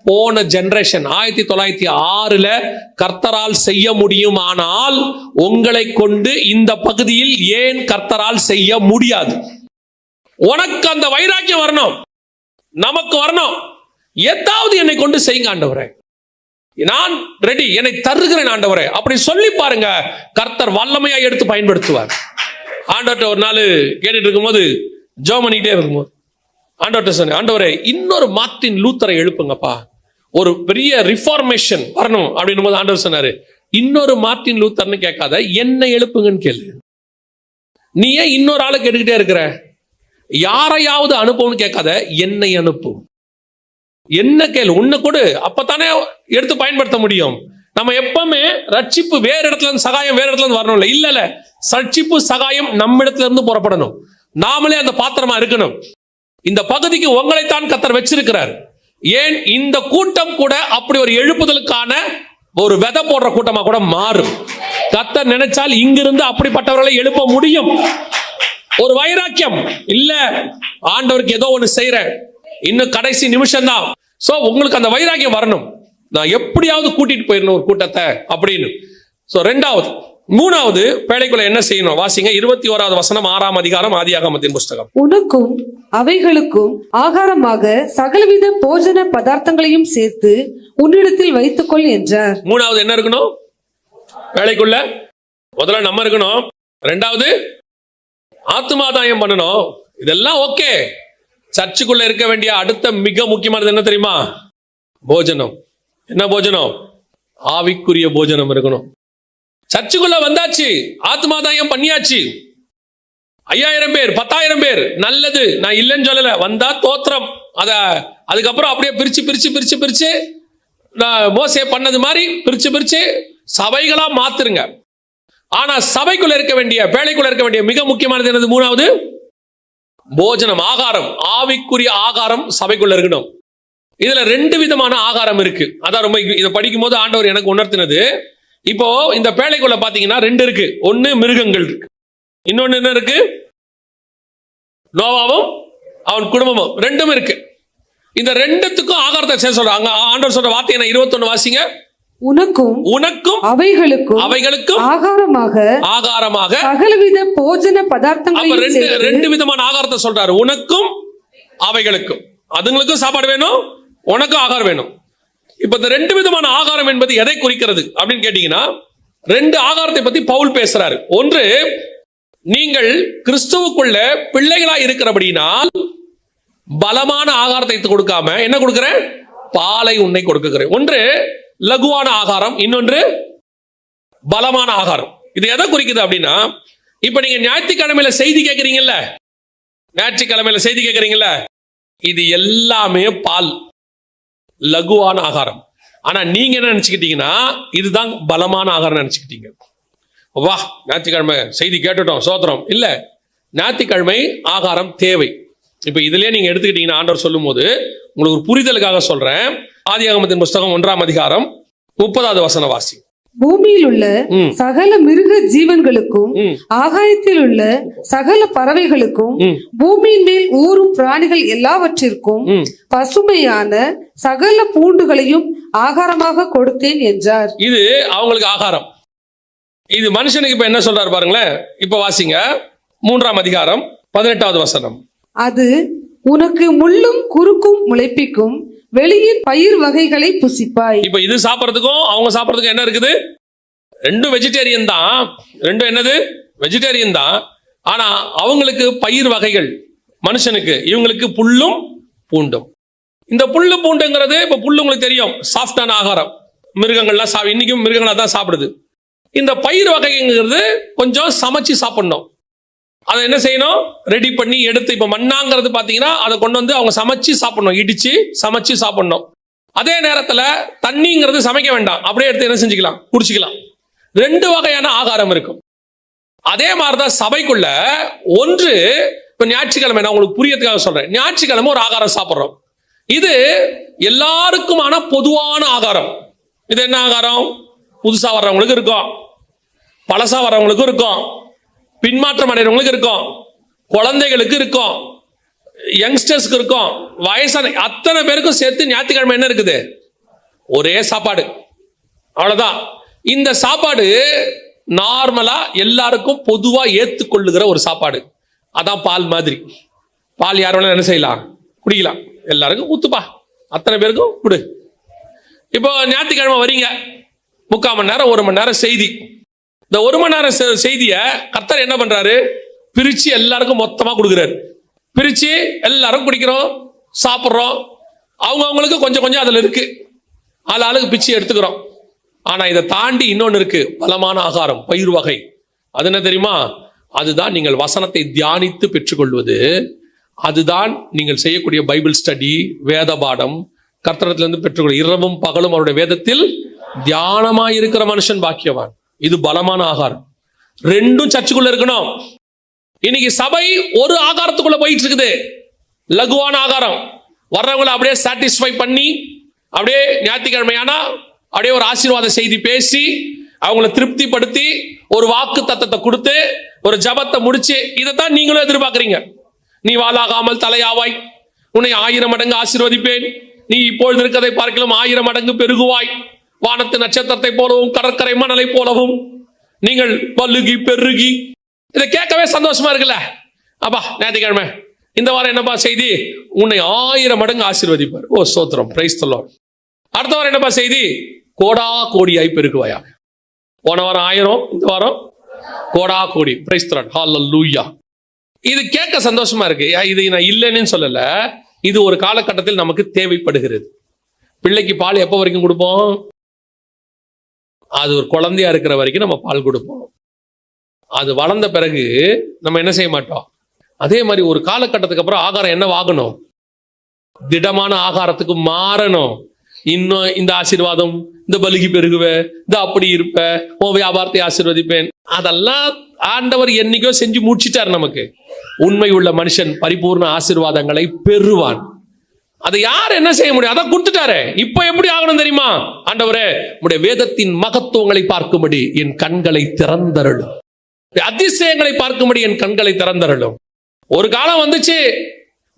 போன ஜெனரேஷன் 1906 கர்த்தரால் செய்ய முடியும். ஆனால் உங்களை கொண்டு இந்த பகுதியில் ஏன் கர்த்தரால் செய்ய முடியாது? உனக்கு அந்த வைராக்கியம் வரணும், நமக்கு வரணும். ஏதாவது என்னை கொண்டு செய்யுங்க ஆண்டவரே, நான் ரெடி, என்னை தருகிறேன் ஆண்டவரே, அப்படி சொல்லி பாருங்க. கர்த்தர் வல்லமையா எடுத்து பயன்படுத்துவார். ஆண்டவர்கிட்ட ஒரு நாள் கேட்டுட்டு இருக்கும்போது, ஜெபம் பண்ணிட்டே இருக்கும்போது ஆண்டவர்கிட்ட சொன்னேன், ஆண்டவரே இன்னொரு மார்ட்டின் லூத்தரை எழுப்புங்கப்பா, ஒரு பெரிய ரிஃபார்மேஷன் வரணும் அப்படின்னும் போது ஆண்டவர் சொன்னாரு, இன்னொரு மார்ட்டின் லூத்தர்னு கேட்காத, என்னை எழுப்புங்கன்னு கேளு. நீ ஏன் இன்னொரு ஆளை கேட்டுக்கிட்டே இருக்கிற? யாரையாவது அனுப்புன்னு கேட்காத, என்னை அனுப்பு. என்ன கேளு, உன்னை கொடு, அப்பத்தானே எடுத்து பயன்படுத்த முடியும். நம்ம எப்பவுமே ரட்சிப்பு வேற இடத்துல இருந்து, சகாயம் வேற இடத்துல இருந்து வரணும் இல்ல, ரட்சிப்பு சகாயம் நம்ம இடத்துல இருந்து புறப்படணும். நாமளே அந்த பாத்திரமா இருக்கணும். இந்த பகுதிக்கு உங்களைத்தான் கர்த்தர் வச்சிருக்கிறார். ஏன் இந்த கூட்டம் கூட அப்படி ஒரு எழுப்புதலுக்கான ஒரு விதை போடுற கூட்டமா கூட மாறும். கர்த்தர் நினைச்சால் இங்கிருந்து அப்படிப்பட்டவர்களை எழுப்ப முடியும். ஒரு வைராக்கியம் இல்ல, ஆண்டவருக்கு ஏதோ ஒண்ணு செய்யற, இன்னும் கடைசி நிமிஷம் தான். சோ உங்களுக்கு அந்த வைராக்கியம் வரணும், நான் எப்படியாவது கூட்டிட்டு போயிடணும் ஒரு கூட்டத்தை அப்படின்னு. சோ ரெண்டாவது, மூணாவது, பேழைக்குள்ள என்ன செய்யணும்? வாசிங்க 21வது வசனம், 6ஆம் அதிகாரம், ஆதியாகமத்தின் புஸ்தகம். உனக்கும் அவைகளுக்கும் ஆகாரமாக சகலவித போஜன பதார்த்தங்களையும் சேர்த்து உன்னிடத்தில் வைத்துக்கொள் என்றார். மூணாவது என்ன இருக்கணும் பேழைக்குள்ள? முதல்ல நம்ம இருக்கணும். ரெண்டாவது ஆத்துமாதாயம் பண்ணணும். இதெல்லாம் ஓகே. சர்ச்சுக்குள்ள இருக்க வேண்டிய அடுத்த மிக முக்கியமானது என்ன தெரியுமா? போஜனம். என்ன போஜனம்? ஆவிக்குரிய போஜனம் இருக்கணும். சர்ச்சுக்குள்ள வந்தாச்சு, ஆத்மாதாயம் பண்ணியாச்சு, 5000 பேர் 10,000 பேர், நல்லது, நான் இல்லைன்னு சொல்லல, வந்தா தோத்திரம். அதுக்கப்புறம் அப்படியே பிரிச்சு மோசே பண்ணது மாதிரி பிரிச்சு சபைகளா மாத்துருங்க. ஆனா சபைக்குள்ள இருக்க வேண்டிய, பேழைக்குள்ள இருக்க வேண்டிய மிக முக்கியமானது என்னது? மூணாவது போஜனம், ஆகாரம். ஆவிக்குரிய ஆகாரம் சபைக்குள்ள இருக்கணும். இதுல 2 விதமான ஆகாரம் இருக்கு. அதான் ரொம்ப இதை படிக்கும் போது ஆண்டவர் எனக்கு உணர்த்தினது. இப்போ இந்த பேழைக்குள்ள பாத்தீங்கன்னா 2 இருக்கு. ஒன்னு மிருகங்கள் இருக்கு, இன்னொன்னு என்ன இருக்கு? நோவாவும் அவன் குடும்பமும், 2ம் இருக்கு. இந்த 2த்துக்கும் ஆகாரத்தை சேர்த்து சொல்றாங்க. ஆண்டவர் சொல்ற வார்த்தை என்ன? 21 வாசிங்க. உனக்கும் அவைகளுக்கும் ஆகாரமாக சகலவித போஜன பதார்த்தங்களையும். 2 விதமான ஆகாரத்தை சொல்றாரு. உனக்கும் அவைகளுக்கும், அதுங்களுக்கும் சாப்பாடு வேணும், உனக்கும் ஆகாரம் வேணும். இப்ப இந்த 2 விதமான ஆகாரம் என்பது எதை குறிக்கிறது அப்படின்னு கேட்டீங்கன்னா, 2 ஆகாரத்தை பத்தி பவுல் பேசுறாரு. ஒன்று, நீங்கள் கிறிஸ்துவுக்குள்ள பிள்ளைகளா இருக்கிறபடினால் பலமான ஆகாரத்தை கொடுக்காம என்ன கொடுக்கிறேன்? பாலை உன்னை கொடுக்கிறேன். ஒன்று லகுவான ஆகாரம், இன்னொன்று பலமான ஆகாரம். இது எதை குறிக்குது அப்படின்னா, இப்ப நீங்க ஞாயிற்றுக்கிழமையில செய்தி கேட்கறீங்கல்ல, ஞாயிற்றுக்கிழமையில செய்தி கேட்கறீங்கல்ல, இது எல்லாமே பால், லகுவான ஆகாரம். ஆனா நீங்க என்ன நினைச்சுக்கிட்டீங்கன்னா இதுதான் பலமான ஆகாரம் நினைச்சுக்கிட்டீங்க. வா, ஞாயிற்றுக்கிழமை செய்தி கேட்டுட்டோம், சோத்திரம். இல்ல, ஞாயிற்றுக்கிழமை ஆகாரம் தேவை. இப்ப இதுலயே நீங்க எடுத்துக்கிட்டீங்கன்னா, ஆண்டவர் சொல்லும் போது உங்களுக்கு ஒரு புரிதலுக்காக சொல்றேன். ஆதியாகமத்தின் புஸ்தகம் 1ஆம் அதிகாரம் 30வது வசன வாசி. பூமியில் உள்ள சகல மிருக ஜீவன்களுக்கும் ஆகாயத்தில் உள்ள சகல பறவைகளுக்கும் பூமியின் மேல் ஊறும் பிராணிகள் எல்லாவற்றிற்கும் பசுமையான சகல பூண்டுகளையும் ஆகாரமாக கொடுத்தேன் என்றார். இது அவங்களுக்கு ஆகாரம். இது மனுஷனுக்கு இப்ப என்ன சொல்றாரு பாருங்களேன். இப்ப வாசிங்க 3ஆம் அதிகாரம் 18வது வசனம். அது உனக்கு முள்ளும் குறுக்கும் முளைப்பிக்கும் வெளியின் பயிர் வகைகளை புசிப்பாய். இப்ப இது சாப்பிடறதுக்கும் அவங்க சாப்பிடறதுக்கும் என்ன இருக்குது? ரெண்டும் வெஜிடேரியன் தான். ரெண்டும் என்னது? வெஜிடேரியன் தான். ஆனா அவங்களுக்கு பயிர் வகைகள், மனுஷனுக்கு, இவங்களுக்கு புல்லும் பூண்டும். இந்த புல்லு பூண்டுங்கிறது, இப்ப புல்லு உங்களுக்கு தெரியும், சாஃப்டான ஆகாரம். மிருகங்கள்லாம் இன்னைக்கும் மிருகங்களா தான் சாப்பிடுது. இந்த பயிர் வகைங்கிறது கொஞ்சம் சமைச்சு சாப்பிடணும். அதை என்ன செய்யணும்? ரெடி பண்ணி எடுத்து, இப்ப மண்ணாங்கிறது பாத்தீங்கன்னா அதை கொண்டு வந்து அவங்க சமைச்சு சாப்பிடணும், இடிச்சு சமைச்சு சாப்பிடணும். அதே நேரத்துல தண்ணிங்கிறது சமைக்க வேண்டாம், அப்படியே எடுத்து என்ன செஞ்சுக்கலாம்? குடிச்சுக்கலாம். ரெண்டு வகையான ஆகாரம் இருக்கும். அதே மாதிரிதான் சபைக்குள்ள ஒன்று, இப்ப ஞாயிற்றுக்கிழமை, நான் உங்களுக்கு புரியறதுக்காக சொல்றேன், ஞாயிற்றுக்கிழமை ஒரு ஆகாரம் சாப்பிடுறோம். இது எல்லாருக்குமான பொதுவான ஆகாரம். இது என்ன ஆகாரம்? புதுசா வர்றவங்களுக்கு இருக்கும், பழசா வர்றவங்களுக்கும் இருக்கும், பின்மாற்றம் அடைகிறவங்களுக்கு இருக்கும், குழந்தைகளுக்கு இருக்கும், யங்ஸ்டர்ஸ்க்கு இருக்கும், வயசான அத்தனை பேருக்கும் சேர்த்து ஞாயிற்றுக்கிழமை என்ன இருக்குது? ஒரே சாப்பாடு, அவ்வளவுதான். இந்த சாப்பாடு நார்மலா எல்லாருக்கும் பொதுவா ஏத்துக்கொள்ளுகிற ஒரு சாப்பாடு. அதான் பால் மாதிரி. பால் யார் வேணாலும் என்ன செய்யலாம்? குடிக்கலாம். எல்லாருக்கும் ஊத்துப்பா, அத்தனை பேருக்கும் குடு. இப்போ ஞாயிற்றுக்கிழமை வரீங்க, 3/4 மணி நேரம் 1 மணி நேரம் செய்தி. இந்த 1 மணி நேரம் செய்திய கர்த்தர் என்ன பண்றாரு? பிரிச்சு எல்லாருக்கும் மொத்தமா கொடுக்குறாரு. பிரிச்சு எல்லாரும் குடிக்கிறோம், சாப்பிட்றோம். அவங்களுக்கு கொஞ்சம் கொஞ்சம் அதுல இருக்கு, ஆளுக்கு பிச்சு எடுத்துக்கிறோம். ஆனா இதை தாண்டி இன்னொன்னு இருக்கு, பலமான ஆகாரம், பயிர் வகை. அது என்ன தெரியுமா? அதுதான் நீங்கள் வசனத்தை தியானித்து பெற்றுக்கொள்வது. அதுதான் நீங்கள் செய்யக்கூடிய பைபிள் ஸ்டடி, வேத பாடம், கர்த்தரிடத்திலிருந்து பெற்றுக்கொள்ள. இரவும் பகலும் அவருடைய வேதத்தில் தியானமாய் இருக்கிற மனுஷன் பாக்கியவான். இது பலமான ஆகாரம். ரெண்டும் சர்ச்சுக்குள்ள இருக்கணும். இன்னைக்கு சபை ஒரு ஆகாரத்துக்குள்ள போயிட்டு இருக்குது, லகுவான ஆகாரம். வர்றவங்களை அப்படியே சாட்டிஸ்ஃபை பண்ணி, அப்படியே ஞாயிற்றுக்கிழமையானா அப்படியே ஒரு ஆசீர்வாத செய்தி பேசி அவங்கள திருப்திப்படுத்தி ஒரு வாக்கு தத்தத்தை கொடுத்து ஒரு ஜபத்தை முடிச்சு, இதைத்தான் நீங்களும் எதிர்பார்க்கிறீங்க. நீ வாளாகாமல் தலையாவாய், உன்னை 1000 மடங்கு ஆசீர்வதிப்பேன், நீ இப்பொழுது இருக்கிறதை பார்க்கலாம் 1000 மடங்கு பெருகுவாய், வானத்து நட்சத்திரத்தை போலவும் கடற்கரை மணலை போலவும் நீங்கள் பல்லுகி பெருகி. இதை கேட்கவே சந்தோஷமா இருக்குல்ல? அப்பா ஞாயிற்றுக்கிழமை இந்த வாரம் என்னப்பா செய்தி? உன்னை 1000 மடங்கு ஆசீர்வதிப்பார். ஓ ஸ்தோத்திரம், பிரைஸ் தி லார்ட். அடுத்த வாரம் என்னப்பா செய்தி? கோடா கோடியாய் பெருகுவாயா. போன வாரம் 1000, இந்த வாரம் கோடா கோடி. பிரைஸ் தி லார்ட், ஹல்லேலூயா. இது கேட்க சந்தோஷமா இருக்கு. இது நான் இல்லைன்னு சொல்லல, இது ஒரு காலகட்டத்தில் நமக்கு தேவைப்படுகிறது. பிள்ளைக்கு பால் எப்போ வரைக்கும் கொடுப்போம்? அது ஒரு குழந்தையா இருக்கிற வரைக்கும் நம்ம பால் கொடுப்போம். அது வளர்ந்த பிறகு நம்ம என்ன செய்ய மாட்டோம். அதே மாதிரி ஒரு காலகட்டத்துக்கு அப்புறம் ஆகாரம் என்ன ஆகணும்? திடமான ஆகாரத்துக்கு மாறணும். இன்னும் இந்த ஆசீர்வாதம், இந்த பலுகி பெருகுவ, இந்த அப்படி இருப்ப, உன் வியாபாரத்தை ஆசீர்வதிப்பேன், அதெல்லாம் ஆண்டவர் என்னைக்கோ செஞ்சு முடிச்சிட்டார் நமக்கு. உண்மை உள்ள மனுஷன் பரிபூர்ண ஆசீர்வாதங்களை பெறுவான். அதை யார் என்ன செய்ய முடியும்? அதை கொடுத்துட்டாரு. இப்ப எப்படி ஆகணும் தெரியுமா? ஆண்டவரே, உடைய வேதத்தின் மகத்துவங்களை பார்க்கும்படி என் கண்களை திறந்தருளும், அதிசயங்களை பார்க்கும்படி என் கண்களை திறந்தருளும். ஒரு காலம் வந்துச்சு,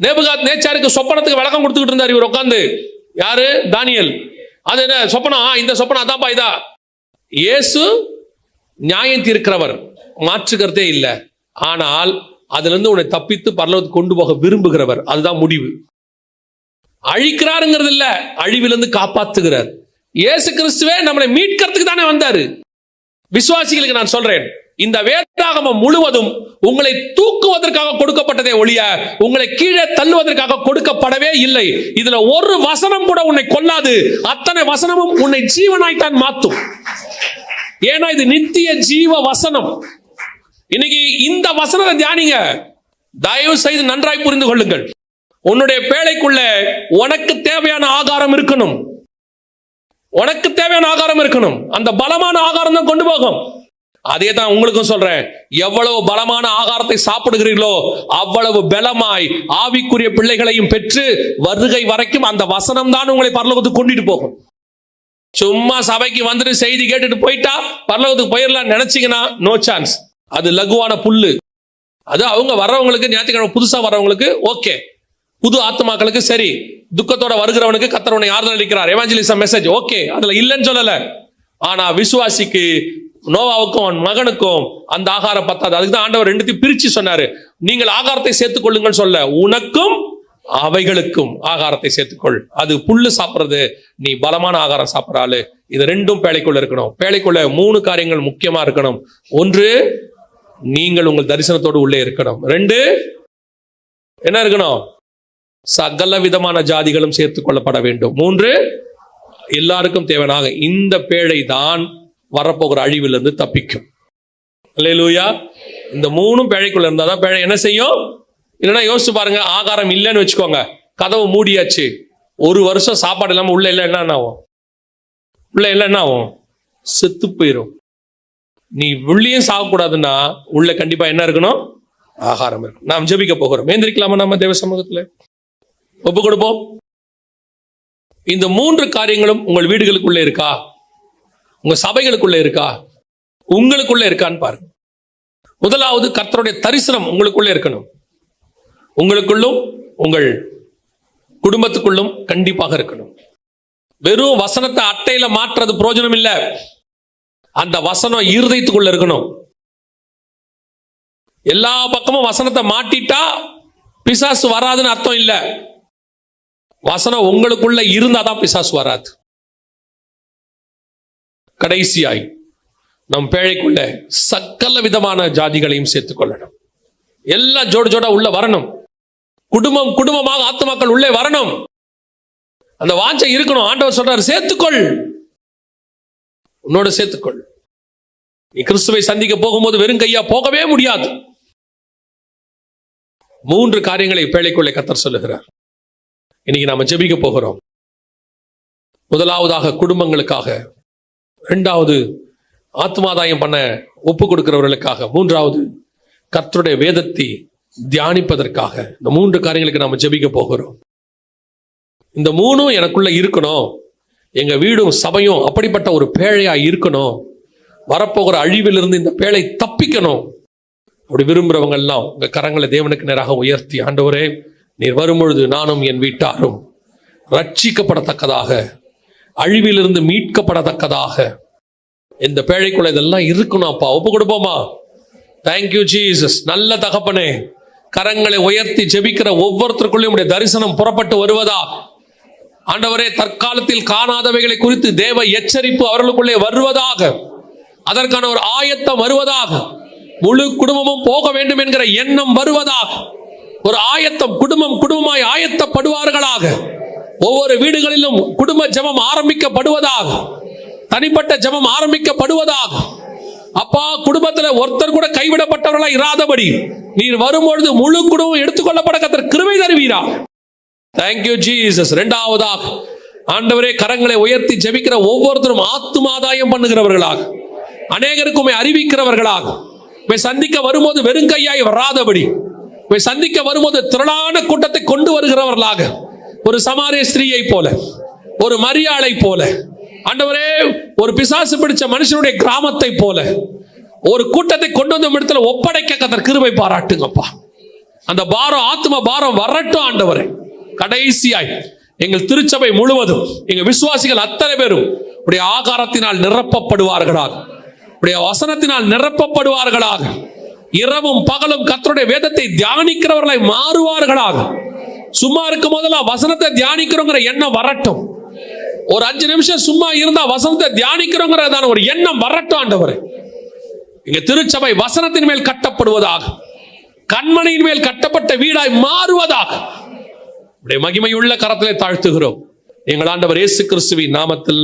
நேபுகாத் நேச்சாருக்கு சொப்பனத்துக்கு விளக்கம் கொடுத்துக்கிட்டு இருந்தார் இவர் உட்கார்ந்து. யாரு? தானியேல். அது என்ன சொப்பனம்? இந்த சொப்பனம் அதான்ப்பா இதா. இயேசு நியாயம் தீர்க்கிறவர், மாற்றுக்கிறதே இல்லை. ஆனால் அதுல இருந்து உன்னை தப்பித்து பரலோகத்துக்கு கொண்டு போக விரும்புகிறவர். அதுதான் முடிவு. அழிக்கிறாருங்கிறது இல்ல, அழிவிலிருந்து காப்பாத்துகிறார். இயேசு கிறிஸ்துவே நம்மளை மீட்கிறதுக்கு தானே வந்தாரு. விசுவாசிகளுக்கு நான் சொல்றேன், இந்த வேதாகமம் முழுவதும் உங்களை தூக்குவதற்காக கொடுக்கப்பட்டதே ஒழிய உங்களை கீழே தள்ளுவதற்காக கொடுக்கப்படவே இல்லை. இதுல ஒரு வசனம் கூட உன்னை கொல்லாது. அத்தனை வசனமும் உன்னை ஜீவனாய்த்தான் மாற்றும். ஏன்னா இது நித்திய ஜீவ வசனம். இன்னைக்கு இந்த வசனத்தை தியானிங்க. தயவு செய்து நன்றாய் புரிந்து கொள்ளுங்கள். உன்னுடைய பேழைக்குள்ள உனக்கு தேவையான ஆகாரம் இருக்கணும். உனக்கு தேவையான ஆகாரம் இருக்கணும். அந்த பலமான ஆகாரம் தான் கொண்டு போகும். அதே தான் உங்களுக்கும் சொல்றேன். எவ்வளவு பலமான ஆகாரத்தை சாப்பிடுகிறீர்களோ அவ்வளவு பலமாய் ஆவிக்குரிய பிள்ளைகளையும் பெற்று வருகை வரைக்கும் அந்த வசனம் தான் உங்களை பரலோகத்துக்கு கொண்டுட்டு போகும். சும்மா சபைக்கு வந்துட்டு செய்தி கேட்டுட்டு போயிட்டா பரலோகத்துக்கு போயிடலாம் நினைச்சீங்கன்னா நோ சான்ஸ். அது லகுவான புல்லு. அது அவங்க வர்றவங்களுக்கு, ஞாயிற்றுக்கிழமை புதுசா வர்றவங்களுக்கு ஓகே, புது ஆத்மாக்களுக்கு சரி, துக்கத்தோட வருகிறவனுக்கு கர்த்தர் உன்னை ஆறுதல் அளிக்கிறார், எவாஞ்சலிசம் மெசேஜ் ஓகே, அதுல இல்லைன்னு சொல்லல. ஆனா விசுவாசிக்கு, நோவாவுக்கும் அவன் மகனுக்கும் அந்த ஆகாரம் பத்தாது. அதுக்கு தான் ஆண்டவர் ரெண்டுத்தையும் பிரிச்சு சொன்னாரு. நீங்கள் ஆகாரத்தை சேர்த்துக் கொள்ளுங்கள் சொல்ல, உனக்கும் அவைகளுக்கும் ஆகாரத்தை சேர்த்துக்கொள். அது புல்லு சாப்பிடுறது, நீ பலமான ஆகாரம் சாப்பிடறாள். இது ரெண்டும் பேழைக்குள்ள இருக்கணும். பேழைக்குள்ள 3 காரியங்கள் முக்கியமா இருக்கணும். 1, நீங்கள் உங்கள் தரிசனத்தோடு உள்ளே இருக்கணும். 2, என்ன இருக்கணும்? சகல விதமான ஜாதிகளும் சேர்த்துக் கொள்ளப்பட வேண்டும். 3, எல்லாருக்கும் தேவையாக இந்த பேழை தான் வரப்போகிற அழிவிலிருந்து தப்பிக்கும். அல்லேலூயா. இந்த 3 பேழைக்குள்ள இருந்தாதான் பேழை என்ன செய்யும். இல்லைன்னா யோசிச்சு பாருங்க, ஆகாரம் இல்லைன்னு வச்சுக்கோங்க, கதவு மூடியாச்சு, 1 வருஷம் சாப்பாடு இல்லாம உள்ள இல்லை, என்ன ஆகும்? உள்ள இல்லை என்ன ஆகும்? செத்து போயிடும். நீ உள்ளேயும் சாகக்கூடாதுன்னா உள்ள கண்டிப்பா என்ன இருக்கணும்? ஆகாரம் இருக்கணும். நாம் ஜெபிக்க போகிறோம். ஏந்திரிக்கலாமா? நம்ம தேவ சமூகத்துல ஒப்பு கொடுப்போம். இந்த 3 காரியங்களும் உங்கள் வீடுகளுக்குள்ள இருக்கா? உங்க சபைகளுக்குள்ள இருக்கா? உங்களுக்குள்ள இருக்கான்னு பாருங்க. முதலாவது, கர்த்தருடைய தரிசனம் உங்களுக்குள்ள இருக்கணும். உங்களுக்குள்ளும் உங்கள் குடும்பத்துக்குள்ளும் கண்டிப்பாக இருக்கணும். வெறும் வசனத்தை அட்டையில மாற்றுறது பிரயோஜனம் இல்லை. அந்த வசனம் இருதயத்துக்குள்ள இருக்கணும். எல்லா பக்கமும் வசனத்தை மாட்டிட்டா பிசாசு வராதுன்னு அர்த்தம் இல்லை. வசனம் உங்களுக்குள்ள இருந்தாதான் பிசாசு வராது. கடைசியாய் நம் பேழைக்குள்ள சகல விதமான ஜாதிகளையும் சேர்த்துக் கொள்ளணும். எல்லாம் ஜோடு ஜோடா உள்ள வரணும். குடும்பம் குடும்பமாக ஆத்துமாக்கள் உள்ளே வரணும். அந்த வாஞ்சை இருக்கணும். ஆண்டவர் சொல்றாரு, சேர்த்துக்கொள், உன்னோட சேர்த்துக்கொள். நீ கிறிஸ்துவை சந்திக்க போகும்போது வெறும் கையா போகவே முடியாது. 3 காரியங்களை பேழைக்குள்ளே கர்த்தர் சொல்லுகிறார். இன்னைக்கு நாம ஜெபிக்க போகிறோம். முதலாவதாக குடும்பங்களுக்காக, 2வது ஆத்மாதாயம் பண்ண ஒப்பு கொடுக்கிறவர்களுக்காக, 3வது கர்த்தருடைய வேதத்தை தியானிப்பதற்காக. இந்த 3 காரியங்களுக்கு நாம ஜெபிக்க போகிறோம். இந்த 3 எனக்குள்ள இருக்கணும். எங்க வீடும் சபையும் அப்படிப்பட்ட ஒரு பேழையா இருக்கணும். வரப்போகிற அழிவிலிருந்து இந்த பேழை தப்பிக்கணும். அப்படி விரும்புறவங்க எல்லாம் உங்க கரங்களை தேவனுக்கு நேராக உயர்த்தி, ஆண்டவரே, நீர் வரும்பொழுது நானும் என் வீட்டாரும் ரட்சிக்கப்படத்தக்கதாக, அழிவிலிருந்து மீட்கப்படத்தக்கதாக இந்த பேழைக்குள்ள இதெல்லாம் இருக்கணும். அப்பா ஒப்பு கொடுப்போமா? Thank you Jesus. நல்ல தகப்பனே, கரங்களை உயர்த்தி ஜெபிக்கிற ஒவ்வொருத்தருக்குள்ளேயும் உடைய தரிசனம் புறப்பட்டு வருவதா. ஆண்டவரே, தற்காலத்தில் காணாதவைகளை குறித்து தேவ எச்சரிப்பு அவர்களுக்குள்ளே வருவதாக, அதற்கான ஒரு ஆயத்தம் வருவதாக, முழு குடும்பமும் போக வேண்டும் என்கிற எண்ணம் வருவதாக, ஒரு ஆயத்தம், குடும்பம் குடும்பமாய் ஆயத்தப்படுவார்களாக. ஒவ்வொரு வீடுகளிலும் குடும்ப ஜெபம் ஆரம்பிக்கப்படுவதாக, தனிப்பட்ட ஜெபம் ஆரம்பிக்கப்படுவதாக. அப்பா, குடும்பத்துல ஒருத்தர் கூட கைவிடப்பட்டவர்களா இராதபடி நீர் வரும்பொழுது முழு குடும்பம் எடுத்துக்கொள்ளப்பட கர்த்தர் கிருபை தருவீரா. Thank you Jesus. 2வதாக, ஆண்டவரே, கரங்களை உயர்த்தி ஜெபிக்கிற ஒவ்வொருத்தரும் ஆத்துமாதாயம் பண்ணுகிறவர்களாக, அநேகருக்குமே அறிவிக்கிறவர்களாக, சந்திக்க வரும்போது வெறுங்கையாய் வராதபடி, சந்திக்க வரும்போது திரளான கூட்டத்தை கொண்டு வருகிறவர்களாக, ஒரு சமாரிய ஸ்திரீயை போல, ஒரு மரியாளை போல, ஆண்டவரே, ஒரு பிசாசு பிடிச்ச மனுஷனுடைய கிராமத்தை போல ஒரு கூட்டத்தை கொண்டு வந்த இடத்துல ஒப்படைக்க கர்த்தர் கிருபை பாராட்டுங்கப்பா. அந்த பாரம், ஆத்ம பாரம் வரட்டும் ஆண்டவரே. கடைசியாய் எங்கள் திருச்சபை முழுவதும், எங்க விசுவாசிகள் அத்தனை பேரும் உடைய ஆகாரத்தினால் நிரப்பப்படுவார்களாக, உடைய வசனத்தினால் நிரப்பப்படுவார்களாக, இரவும் பகலும் கர்த்தருடைய வேதத்தை தியானிக்கிறவர்களை மாறுவார்களாக. சும்மா இருக்கும் போதெல்லாம் வசனத்தை தியானிக்கிறோங்கிற எண்ணம் வரட்டும். ஒரு 5 நிமிஷம் சும்மா இருந்தா வசனத்தை தியானிக்கிறோங்கிறதான ஒரு எண்ணம் வரட்டும் ஆண்டவரே. எங்க திருச்சபை வசனத்தின் மேல் கட்டப்படுவதாக, கண்மணியின் மேல் கட்டப்பட்ட வீடாய் மாறுவதாக மகிமையுள்ள கரத்திலே தாழ்த்துகிறோம் எங்கள் ஆண்டவர் இயேசு கிறிஸ்துவின் நாமத்தில்.